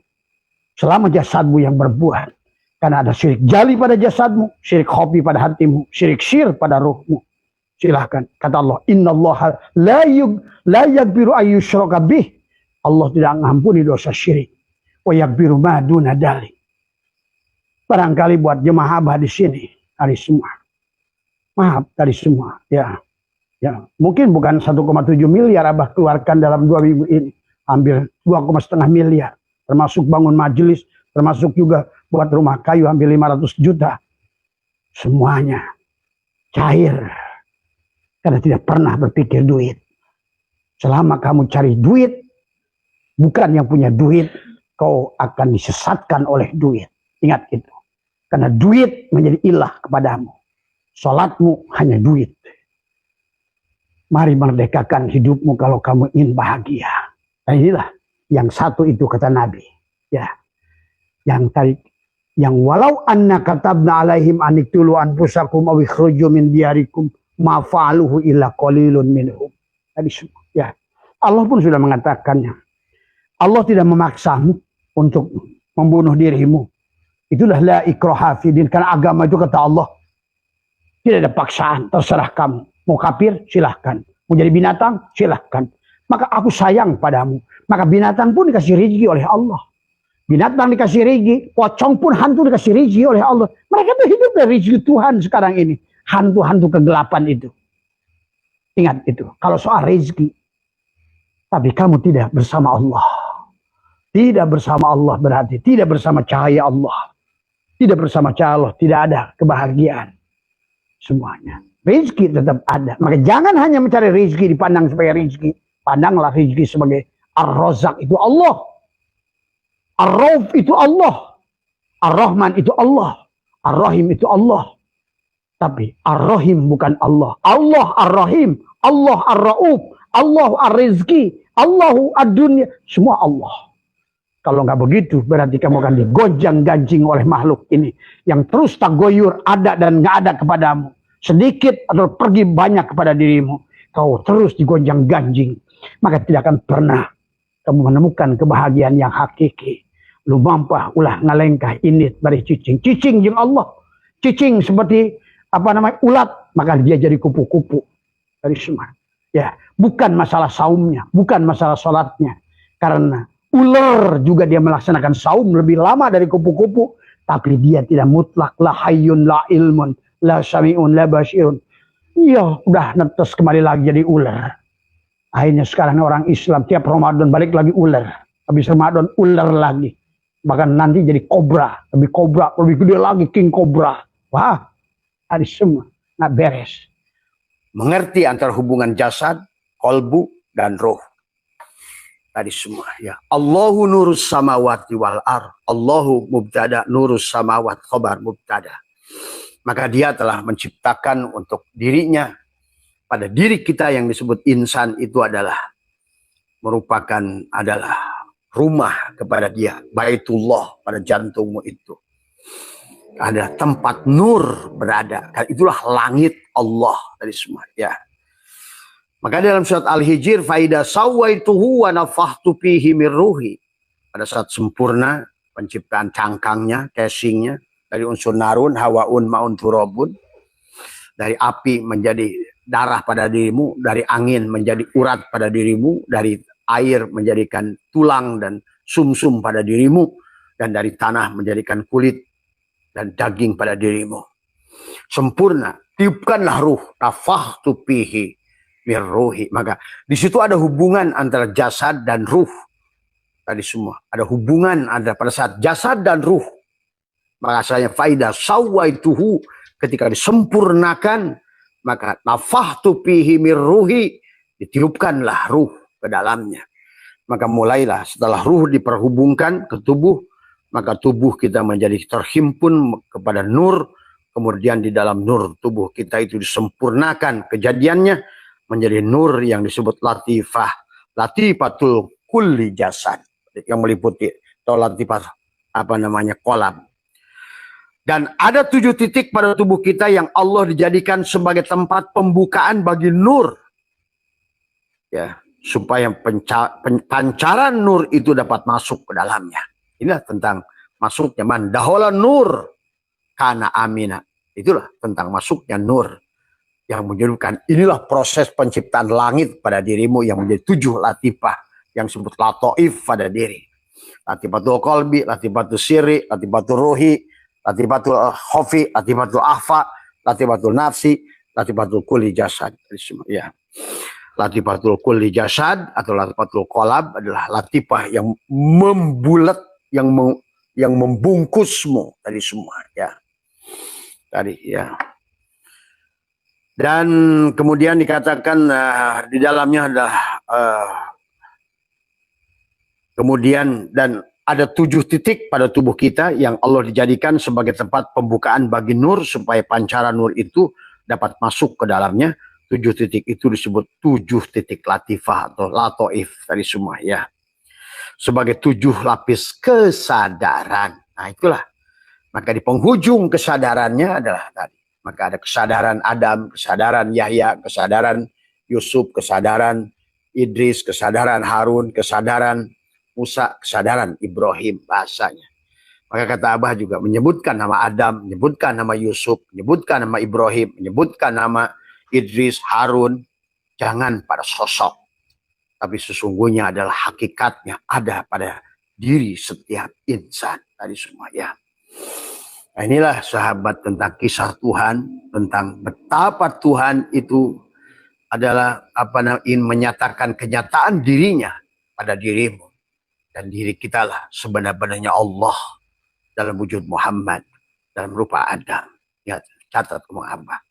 selama jasadmu yang berbuat, karena ada syirik jali pada jasadmu, syirik hobi pada hatimu, syirik syir pada ruhmu. Silahkan, kata Allah, innallaha la yaghfiru ayyushraka bih. Allah tidak mengampuni dosa syirik. Wa yaghfiru ma duna dzalik. Barangkali buat jemaah Abah di sini, dari semua, maaf dari semua, ya, mungkin bukan 1,7 miliar Abah keluarkan dalam 2 minggu ini. Hampir 2,5 miliar, termasuk bangun majelis, termasuk juga buat rumah kayu hampir 500 juta. Semuanya cair, karena tidak pernah berpikir duit. Selama kamu cari duit, bukan yang punya duit, kau akan disesatkan oleh duit. Ingat itu, karena duit menjadi ilah kepadamu. Salatmu hanya duit. Mari merdekakan hidupmu kalau kamu ingin bahagia. Nah, inilah yang satu itu kata Nabi, ya, yang tadi, yang walau anna katabna alaihim aniktulu anfusakum aw ikhruju min diyarikum ma fa'aluhu illa qalilun minhum. Tadi semua, ya. Allah pun sudah mengatakannya. Allah tidak memaksamu untuk membunuh dirimu. Itulah la ikraha fid din, karena agama itu kata Allah tidak ada paksaan, terserah kamu. Mau kafir silahkan, mau jadi binatang silahkan. Maka aku sayang padamu. Maka binatang pun dikasih rezeki oleh Allah. Binatang dikasih rezeki, pocong pun hantu dikasih rezeki oleh Allah. Mereka tuh hidup dari rezeki Tuhan sekarang ini. Hantu-hantu kegelapan itu. Ingat itu. Kalau soal rezeki. Tapi kamu tidak bersama Allah. Tidak bersama Allah berarti tidak bersama cahaya Allah. Tidak bersama cahaya Allah. Tidak ada kebahagiaan. Semuanya. Rezeki tetap ada. Maka jangan hanya mencari rezeki dipandang sebagai rezeki. Pandanglah rezeki sebagai Ar-Razzaq itu Allah. Ar-Rauf itu Allah. Ar-Rahman itu Allah. Ar-Rahim itu Allah. Tapi Ar-Rahim bukan Allah. Allah Ar-Rahim. Allah Ar-Rauf. Allah Ar-Rizki. Allahu Ad-Dunya. Semua Allah. Kalau nggak begitu berarti kamu akan digonjang-ganjing oleh makhluk ini. Yang terus tagoyur ada dan nggak ada kepadamu. Sedikit atau pergi banyak kepada dirimu. Kau terus digonjang-ganjing. Maka tidak akan pernah kamu menemukan kebahagiaan yang hakiki. Lu mampah ulah ngalengkah init bari cicing. Cicing jeung Allah. Cicing seperti ulat, maka dia jadi kupu-kupu dari semua. Ya, bukan masalah saumnya, bukan masalah salatnya. Karena ular juga dia melaksanakan saum lebih lama dari kupu-kupu, tapi dia tidak mutlak la hayyun la ilmun la sami'un la basyirun. Iya, udah netes kembali lagi jadi ular. Akhirnya sekarang orang Islam tiap Ramadan balik lagi ular. Habis Ramadan ular lagi. Bahkan nanti jadi kobra. Lebih gede lagi king kobra. Wah, ada semua. Nggak beres. Mengerti antara hubungan jasad, kolbu, dan roh. Tadi semua. Ya. Allahu nurus samawati wal ar. Allahu mubtada nurus samawat khobar mubtada. Maka dia telah menciptakan untuk dirinya. Pada diri kita yang disebut insan itu adalah rumah kepada dia. Baitullah pada jantungmu itu. Ada tempat nur berada. Dan itulah langit Allah dari semua. Ya. Maka dalam surat Al-Hijr, faida sawaituhu wa nafahtu fihi min ruhi. Pada saat sempurna penciptaan cangkangnya, casingnya dari unsur narun, hawaun, maun, turabun. Dari api menjadi darah pada dirimu, dari angin menjadi urat pada dirimu, dari air menjadikan tulang dan sumsum pada dirimu, dan dari tanah menjadikan kulit dan daging pada dirimu. Sempurna, tiupkanlah ruh, nafahtu fihi mir ruhi. Maka di situ ada hubungan antara jasad dan ruh. Tadi semua ada hubungan antara pada saat jasad dan ruh Makanya faida sawaituhu, ketika disempurnakan, maka nafahtu fihi mir ruhi, ditiupkanlah ruh ke dalamnya. Maka mulailah setelah ruh diperhubungkan ke tubuh, maka tubuh kita menjadi terhimpun kepada nur. Kemudian di dalam nur tubuh kita itu disempurnakan kejadiannya menjadi nur yang disebut latifah, latifatul kulli jasad, yang meliputi atau latifah kolam. Dan ada 7 titik pada tubuh kita yang Allah dijadikan sebagai tempat pembukaan bagi nur, ya, supaya pancaran nur itu dapat masuk ke dalamnya. Inilah tentang masuknya man dahola nur kana amina. Itulah tentang masuknya nur yang menunjukkan inilah proses penciptaan langit pada dirimu yang menjadi 7 latifah yang disebut latoif pada diri. Latifatul qalbi, latifatul sirri, latifatul ruhi, latifatul khofi, latifatul ahfa, latifatul nafsi, latifatul kulli jasad. Ya. Latifatul kulli jasad atau latifatul qalab adalah latifah yang membulat, yang membungkusmu tadi semua, ya. Tadi, ya. Dan kemudian dikatakan di dalamnya adalah kemudian dan ada 7 titik pada tubuh kita yang Allah dijadikan sebagai tempat pembukaan bagi nur supaya pancaran nur itu dapat masuk ke dalamnya. 7 titik itu disebut 7 titik latifah atau latoif tadi semua, ya. Sebagai 7 lapis kesadaran. Nah itulah. Maka di penghujung kesadarannya adalah tadi. Maka ada kesadaran Adam, kesadaran Yahya, kesadaran Yusuf, kesadaran Idris, kesadaran Harun, kesadaran Musa, kesadaran Ibrahim bahasanya. Maka kata Abah juga menyebutkan nama Adam, menyebutkan nama Yusuf, menyebutkan nama Ibrahim, menyebutkan nama Idris, Harun. Jangan pada sosok, tapi sesungguhnya adalah hakikatnya ada pada diri setiap insan tadi semua, ya. Nah, inilah sahabat tentang kisah Tuhan, tentang betapa Tuhan itu adalah ingin menyatakan kenyataan dirinya pada dirimu. Dan diri kita lah sebenarnya Allah dalam wujud Muhammad, dalam rupa Adam. Ya, catat Abah.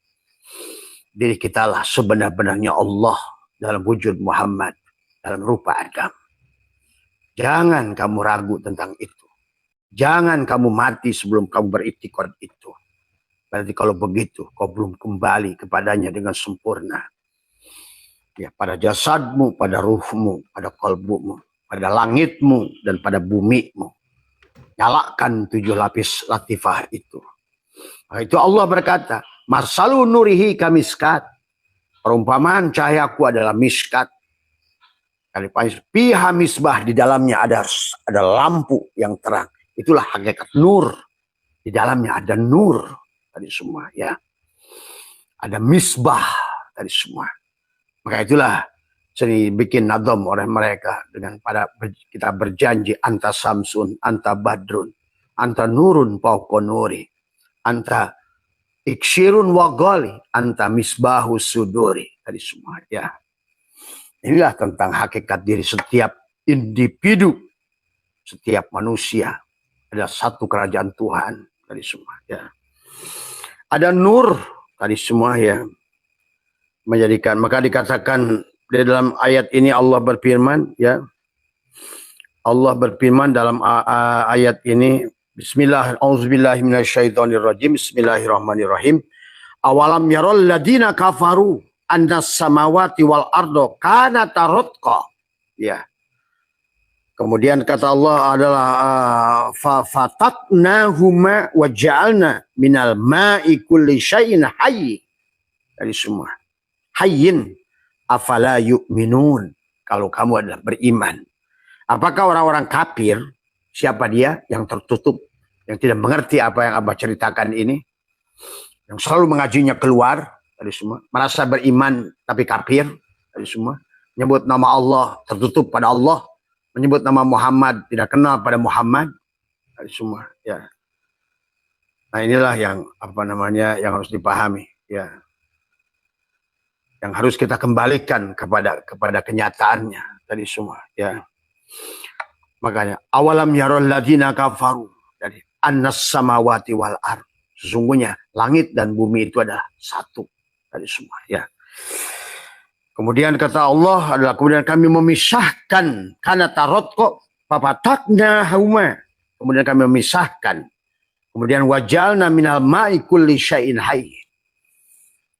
Diri kita lah sebenarnya Allah dalam wujud Muhammad, dalam rupa Adam. Jangan kamu ragu tentang itu. Jangan kamu mati sebelum kamu beriktikad itu. Berarti kalau begitu, kau belum kembali kepadanya dengan sempurna. Ya, pada jasadmu, pada ruhmu, pada kalbumu, pada langitmu, dan pada bumimu. Nyalakan 7 lapis latifah itu. Nah, itu Allah berkata, Marsalu nurihi kamiskat. Perumpamaan cahayaku adalah miskat. Piha misbah, di dalamnya ada lampu yang terang. Itulah hakikat nur. Di dalamnya ada nur tadi semua, ya. Ada misbah tadi semua. Maka itulah seni bikin nadom oleh mereka dengan pada kita berjanji anta samsun, anta badrun, anta nurun fauqa nuri, anta iksirun wagali, anta misbahu suduri tadi semua, ya. Inilah tentang hakikat diri setiap individu, setiap manusia. Ada satu kerajaan Tuhan tadi semua, ya. Ada nur tadi semua, ya. Menjadikan, maka dikatakan di dalam ayat ini Allah berfirman, ya. Allah berfirman dalam ayat ini, Bismillahirrahmanirrahim. Awalam yarol ladina kafaru andas samawati wal ardo kana tarotqa, ya. Kemudian kata Allah adalah fatatnahuma wa ja'alna minal ma'i kulli syai'in hayy. Dari semua. Hayyin afala yu'minun. Kalau kamu adalah beriman. Apakah orang-orang kafir, siapa dia yang tertutup, yang tidak mengerti apa yang Abah ceritakan ini, yang selalu mengajinya keluar dari semua, merasa beriman tapi kafir dari semua, menyebut nama Allah tertutup pada Allah, menyebut nama Muhammad tidak kenal pada Muhammad dari semua, ya. Nah inilah yang yang harus dipahami, ya, yang harus kita kembalikan kepada kenyataannya tadi semua, ya. Makanya awalam yarul ladina kafaru, jadi annas samawati wal ard. Sesungguhnya langit dan bumi itu adalah satu dari semua, ya. Kemudian kata Allah adalah kemudian kami memisahkan karena tarot kok papatakna hauma. Kemudian kami memisahkan. Kemudian wajalna minal ma'i kulli syai'in hayy.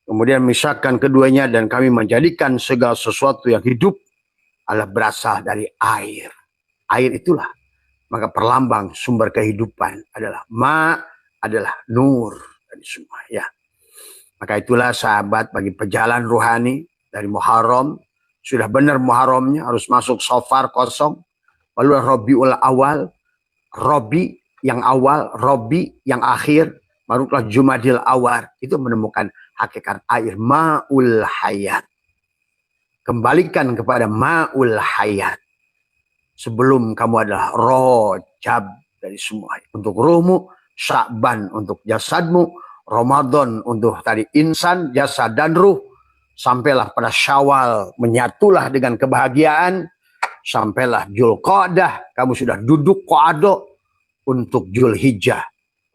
Kemudian memisahkan keduanya dan kami menjadikan segala sesuatu yang hidup adalah berasal dari air. Air itulah maka perlambang sumber kehidupan adalah adalah nur dan semua, ya. Maka itulah sahabat bagi pejalan rohani dari Muharram, sudah benar Muharramnya harus masuk Safar kosong, lalu Rabiul Awal, Rabi yang awal, Rabi yang akhir, barulah Jumadil Awal, itu menemukan hakikat air, ma'ul hayat. Kembalikan kepada ma'ul hayat. Sebelum kamu adalah Rajab dari semua. Untuk ruhmu, Sya'ban untuk jasadmu, Ramadan untuk tadi insan, jasad dan ruh. Sampailah pada Syawal, menyatulah dengan kebahagiaan. Sampailah Dzulqa'dah, kamu sudah duduk qa'dah. Untuk Dzulhijjah,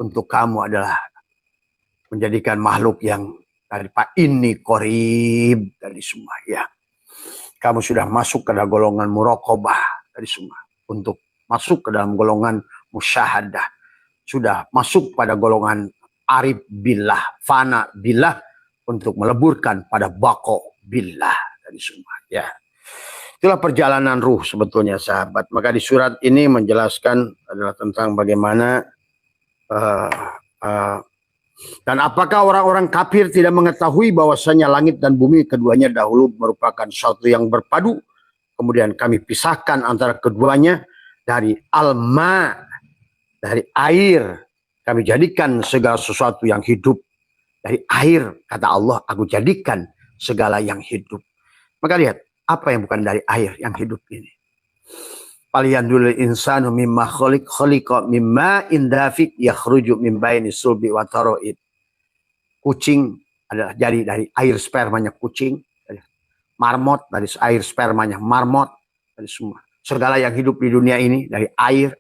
untuk kamu adalah menjadikan makhluk yang dari Pak ini qorib dari semua, ya. Kamu sudah masuk ke dalam golongan muraqabah dari semua. Untuk masuk ke dalam golongan musyahadah. Sudah masuk pada golongan arif billah, fana billah, untuk meleburkan pada baqo billah dari semua, ya. Itulah perjalanan ruh sebetulnya sahabat. Maka di surat ini menjelaskan adalah tentang bagaimana dan apakah orang-orang kafir tidak mengetahui bahwasanya langit dan bumi keduanya dahulu merupakan sesuatu yang berpadu. Kemudian kami pisahkan antara keduanya dari alma, dari air. Kami jadikan segala sesuatu yang hidup. Dari air, kata Allah, aku jadikan segala yang hidup. Maka lihat, apa yang bukan dari air yang hidup ini? Falyanzuril insanu mimma khuliqa mimma indafik yakhruju min baini sulbi wa taraib. Kucing adalah jadi dari air spermanya kucing, marmot dari air spermanya marmot, dari semua. Segala yang hidup di dunia ini dari air.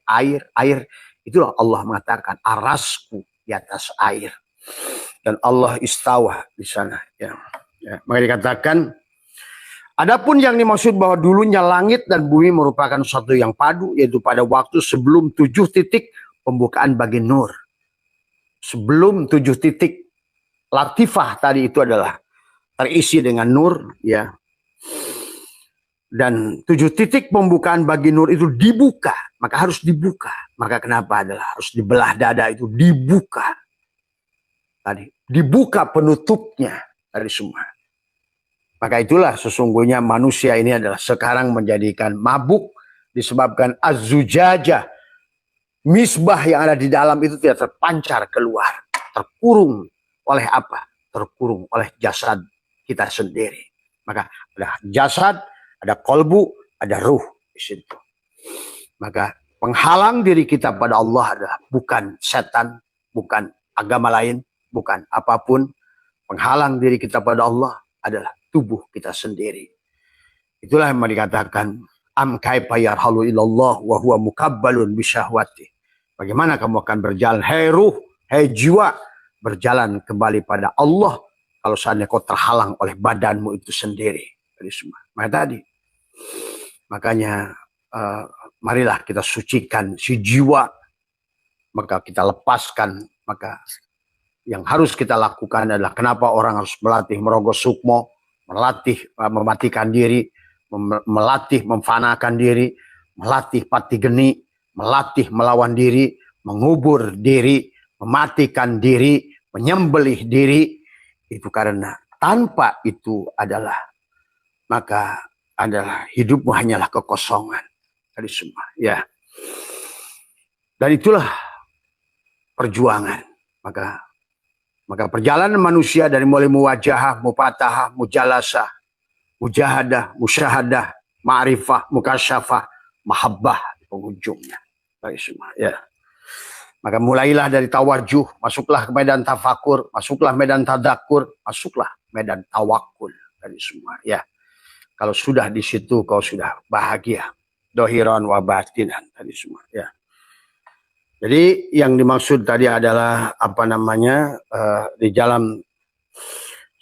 Itulah Allah mengatakan arasku di atas air. Dan Allah istawa di sana, ya. Maka dikatakan adapun yang dimaksud bahwa dulunya langit dan bumi merupakan sesuatu yang padu, yaitu pada waktu sebelum 7 titik pembukaan bagi nur. Sebelum 7 titik latifah tadi itu adalah terisi dengan nur, ya. Dan 7 titik pembukaan bagi nur itu dibuka, maka harus dibuka. Maka kenapa adalah harus dibelah dada itu dibuka. Tadi dibuka penutupnya dari semua. Maka itulah sesungguhnya manusia ini adalah sekarang menjadikan mabuk disebabkan az-zujajah. Misbah yang ada di dalam itu tidak terpancar keluar. Terkurung oleh apa? Terkurung oleh jasad kita sendiri. Maka ada jasad, ada kolbu, ada ruh di situ. Maka penghalang diri kita pada Allah adalah bukan setan, bukan agama lain, bukan apapun. Penghalang diri kita pada Allah adalah tubuh kita sendiri. Itulah yang dikatakan am kaifa yarhalu ilallah wa huwa mukabbalun bisyahwati. Bagaimana kamu akan berjalan, hai ruh, hai jiwa, berjalan kembali pada Allah kalau seandainya kau terhalang oleh badanmu itu sendiri dari semua. Makanya marilah kita sucikan si jiwa, maka kita lepaskan. Maka yang harus kita lakukan adalah kenapa orang harus melatih merogoh sukmo, melatih mematikan diri, melatih memfanakan diri, melatih pati geni, melatih melawan diri, mengubur diri, mematikan diri, menyembelih diri. Itu karena tanpa itu adalah maka adalah hidupmu hanyalah kekosongan dari semua, ya. Dan itulah perjuangan. Maka perjalanan manusia dari mulai muwajahah, mupatahah, mujalasah, mujahadah, musyahadah, ma'rifah, mukasyafah, mahabbah di penghujungnya. Dari semua, ya. Maka mulailah dari tawajuh, masuklah ke medan tafakur, masuklah medan tadakur, masuklah medan tawakul dari semua, ya. Kalau sudah di situ kau sudah bahagia, dohiran wa batinan dari semua, ya. Jadi yang dimaksud tadi adalah apa namanya di dalam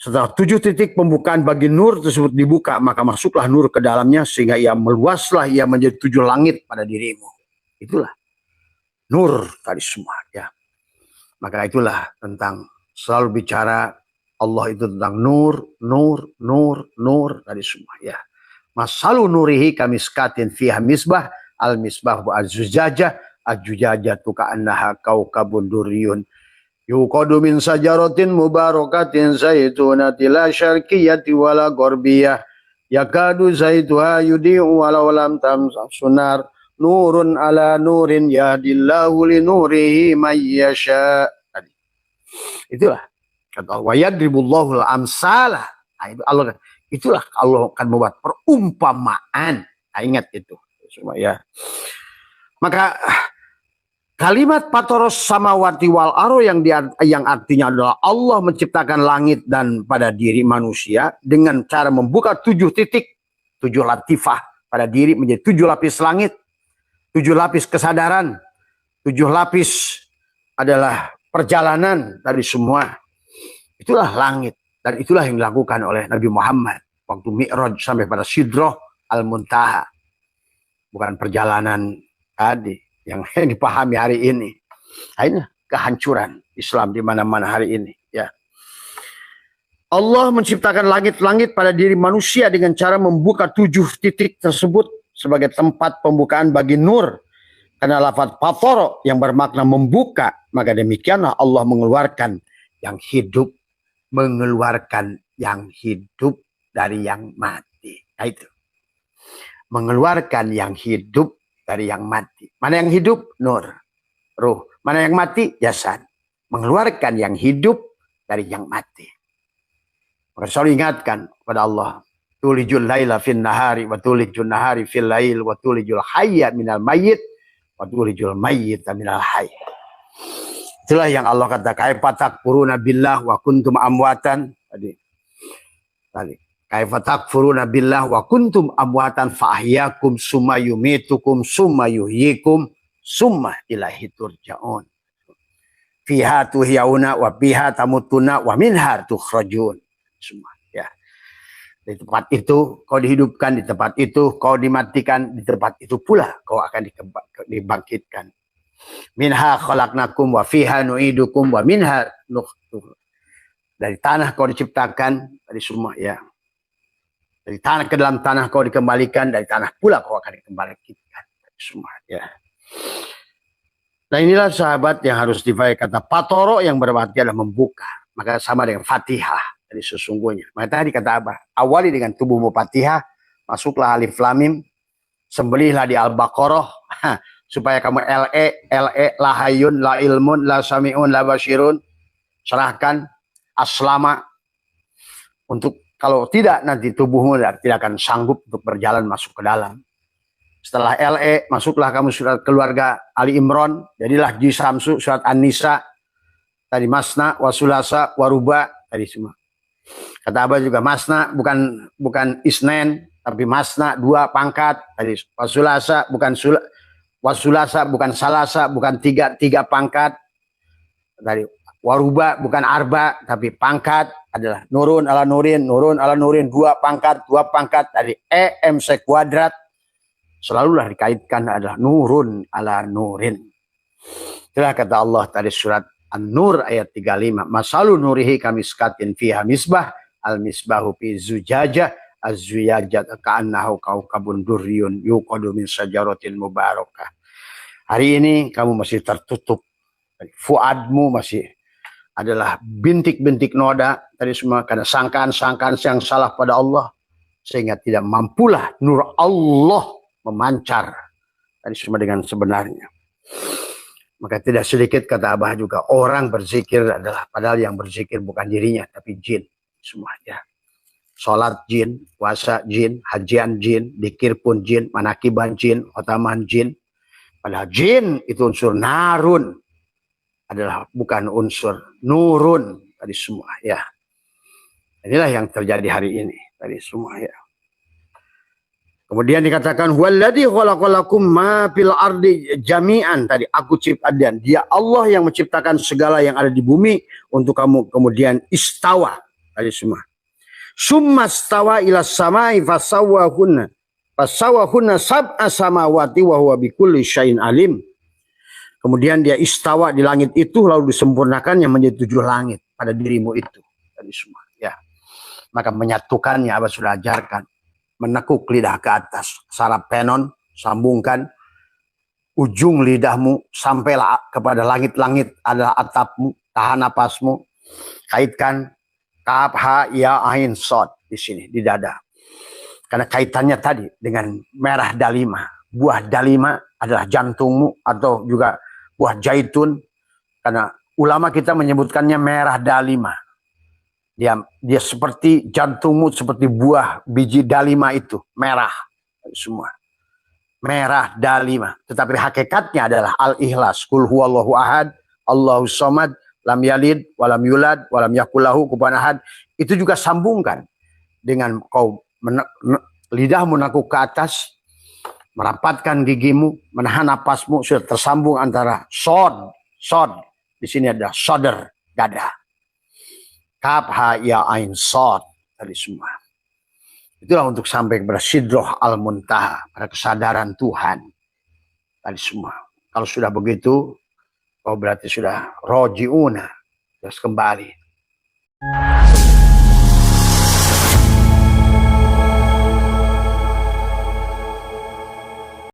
setelah 7 titik pembukaan bagi nur tersebut dibuka, maka masuklah nur ke dalamnya sehingga ia meluaslah, ia menjadi 7 langit pada dirimu. Itulah nur tadi semua ya. Maka itulah tentang selalu bicara Allah itu tentang nur, nur, nur, nur tadi semua ya. Masalu nurihi kamiskatin fiha misbah al misbah wa az-zujajah az-zujajatu ka'annaha kaukabun duriyun yuqadu min sajaratin mubarakatin zaitunatin la syarqiyyati wala gharbiyah yakadu zaituha yudi'u walau lam tamsah sunar nurun ala nurin yahdillahu li nurihi may yasha. Itulah kata wa yadribullahu al-amsalah. Allah itulah Allah akan membuat perumpamaan. Ingat itu semua ya. Maka kalimat patoros samawati wal aro yang artinya adalah Allah menciptakan langit dan pada diri manusia dengan cara membuka 7 titik, 7 latifah pada diri menjadi 7 lapis langit, 7 lapis kesadaran, 7 lapis adalah perjalanan dari semua. Itulah langit dan itulah yang dilakukan oleh Nabi Muhammad waktu Mi'raj sampai pada Sidrah Al-Muntaha. Bukan perjalanan tadi yang dipahami hari ini. Ini kehancuran Islam di mana-mana hari ini ya. Allah menciptakan langit-langit pada diri manusia dengan cara membuka 7 titik tersebut sebagai tempat pembukaan bagi nur. Karena lafaz fatara yang bermakna membuka, maka demikianlah Allah mengeluarkan yang hidup, mengeluarkan yang hidup dari yang mati. Nah, itu. Mengeluarkan yang hidup dari yang mati. Mana yang hidup? Nur, ruh. Mana yang mati? Jasad. Mengeluarkan yang hidup dari yang mati. Maka selalu ingatkan kepada Allah. Tulijul laila fin nahari wa tulijul nahari fil lail wa tulijul hayya minal mayyit wa tulijul mayyita minal hayy. Itulah yang Allah kata kaifa takfuruna billah wa kuntum amwatan tadi. Kaifa takfuruna billah wa kuntum amwatan fa ahyakum summa yumitukum summa yuhyikum summa ilaihi turja'un. Fiha tuhyauna wa biha tamutuna wa minha tukhrajun. Semua ya. Di tempat itu kau dihidupkan, di tempat itu kau dimatikan, di tempat itu pula kau akan dibangkitkan. Minha khalaqnakum wa fiha nu'idukum wa minha nukhrujukum. Dari tanah kau diciptakan, dari semua ya. Dari tanah ke dalam tanah kau dikembalikan, dari tanah pula kau akan dikembalikan. Semua ya. Nah inilah sahabat yang harus difahami kata patoro yang berarti adalah membuka. Maka sama dengan Fatihah. Jadi sesungguhnya. Maka tadi kata apa? Awali dengan tubuhmu Fatihah, masuklah alif lam mim, sembelihlah di Al-Baqarah supaya kamu la hayyun, la ilmun, la sami'un, la basirun. Serahkan aslama untuk kalau tidak nanti tubuhmu tidak akan sanggup untuk berjalan masuk ke dalam. Setelah masuklah kamu surat keluarga Ali Imran, jadilah Jisamsu surat An-Nisa, tadi masna, wasulasa, waruba, tadi semua. Kata Abah juga masna bukan isnen, tapi masna 2 pangkat, tadi wasulasa bukan wasulasa bukan salasa, bukan 3 pangkat, tadi waruba bukan arba, tapi pangkat adalah nurun ala nurin, 2 pangkat, tadi MC kuadrat. Selalulah dikaitkan adalah nurun ala nurin. Itulah kata Allah tadi surat An-Nur ayat 35. Masalu nurihi kamiskatin fiha misbah al-misbahu fi zujajah az-zujajah ka'annahu kaukabun durriyun yuqadu min sajaratin mubarakah. Hari ini kamu masih tertutup. Fuadmu masih adalah bintik-bintik noda tadi semua karena sangkaan-sangkaan yang salah pada Allah sehingga tidak mampulah nur Allah memancar tadi semua dengan sebenarnya. Maka tidak sedikit kata Abah juga orang berzikir adalah padahal yang berzikir bukan dirinya tapi jin semua ya. Salat jin, puasa jin, hajian jin, dikir pun jin, manakiban jin, khotaman jin. Padahal jin itu unsur narun adalah bukan unsur nurun tadi semua ya. Inilah yang terjadi hari ini tadi semua ya. Kemudian dikatakan huwallazi khalaqalakum ma fil ardi jami'an. Tadi aku ciptakan. Dia Allah yang menciptakan segala yang ada di bumi untuk kamu. Kemudian istawa. Tadi semua. Summa stawa ila samai fasawwahunna. Fasawwahunna sab'a samawati wa huwa bikulli syai'in alim. Kemudian dia istawa di langit itu lalu disempurnakannya menjadi 7 langit pada dirimu itu. Tadi semua. Ya. Maka menyatukannya Abah sudah ajarkan. Menekuk lidah ke atas, saraf penon, sambungkan ujung lidahmu sampailah kepada langit-langit adalah atapmu, tahan napasmu, kaitkan kaf ha ya ain sod di sini di dada. Karena kaitannya tadi dengan merah dalima, buah dalima adalah jantungmu atau juga buah zaitun. Karena ulama kita menyebutkannya merah dalima. Dia seperti jantungmu, seperti buah biji dalima itu, merah semua. Merah dalima. Tetapi hakikatnya adalah al-ikhlas. Qul huwallahu ahad, Allahus samad, lam yalid, walam yulad, walam yakul lahu kufuwan ahad. Itu juga sambungkan dengan kau lidahmu menekuk ke atas, merapatkan gigimu, menahan napasmu, sudah tersambung antara sod. Di sini ada soder, dada. Kaf ha ya ain sod tadi semua. Itulah untuk sampai kepada sidroh al muntaha, pada kesadaran Tuhan tadi semua. Kalau sudah begitu, oh berarti sudah rojiuna, terus kembali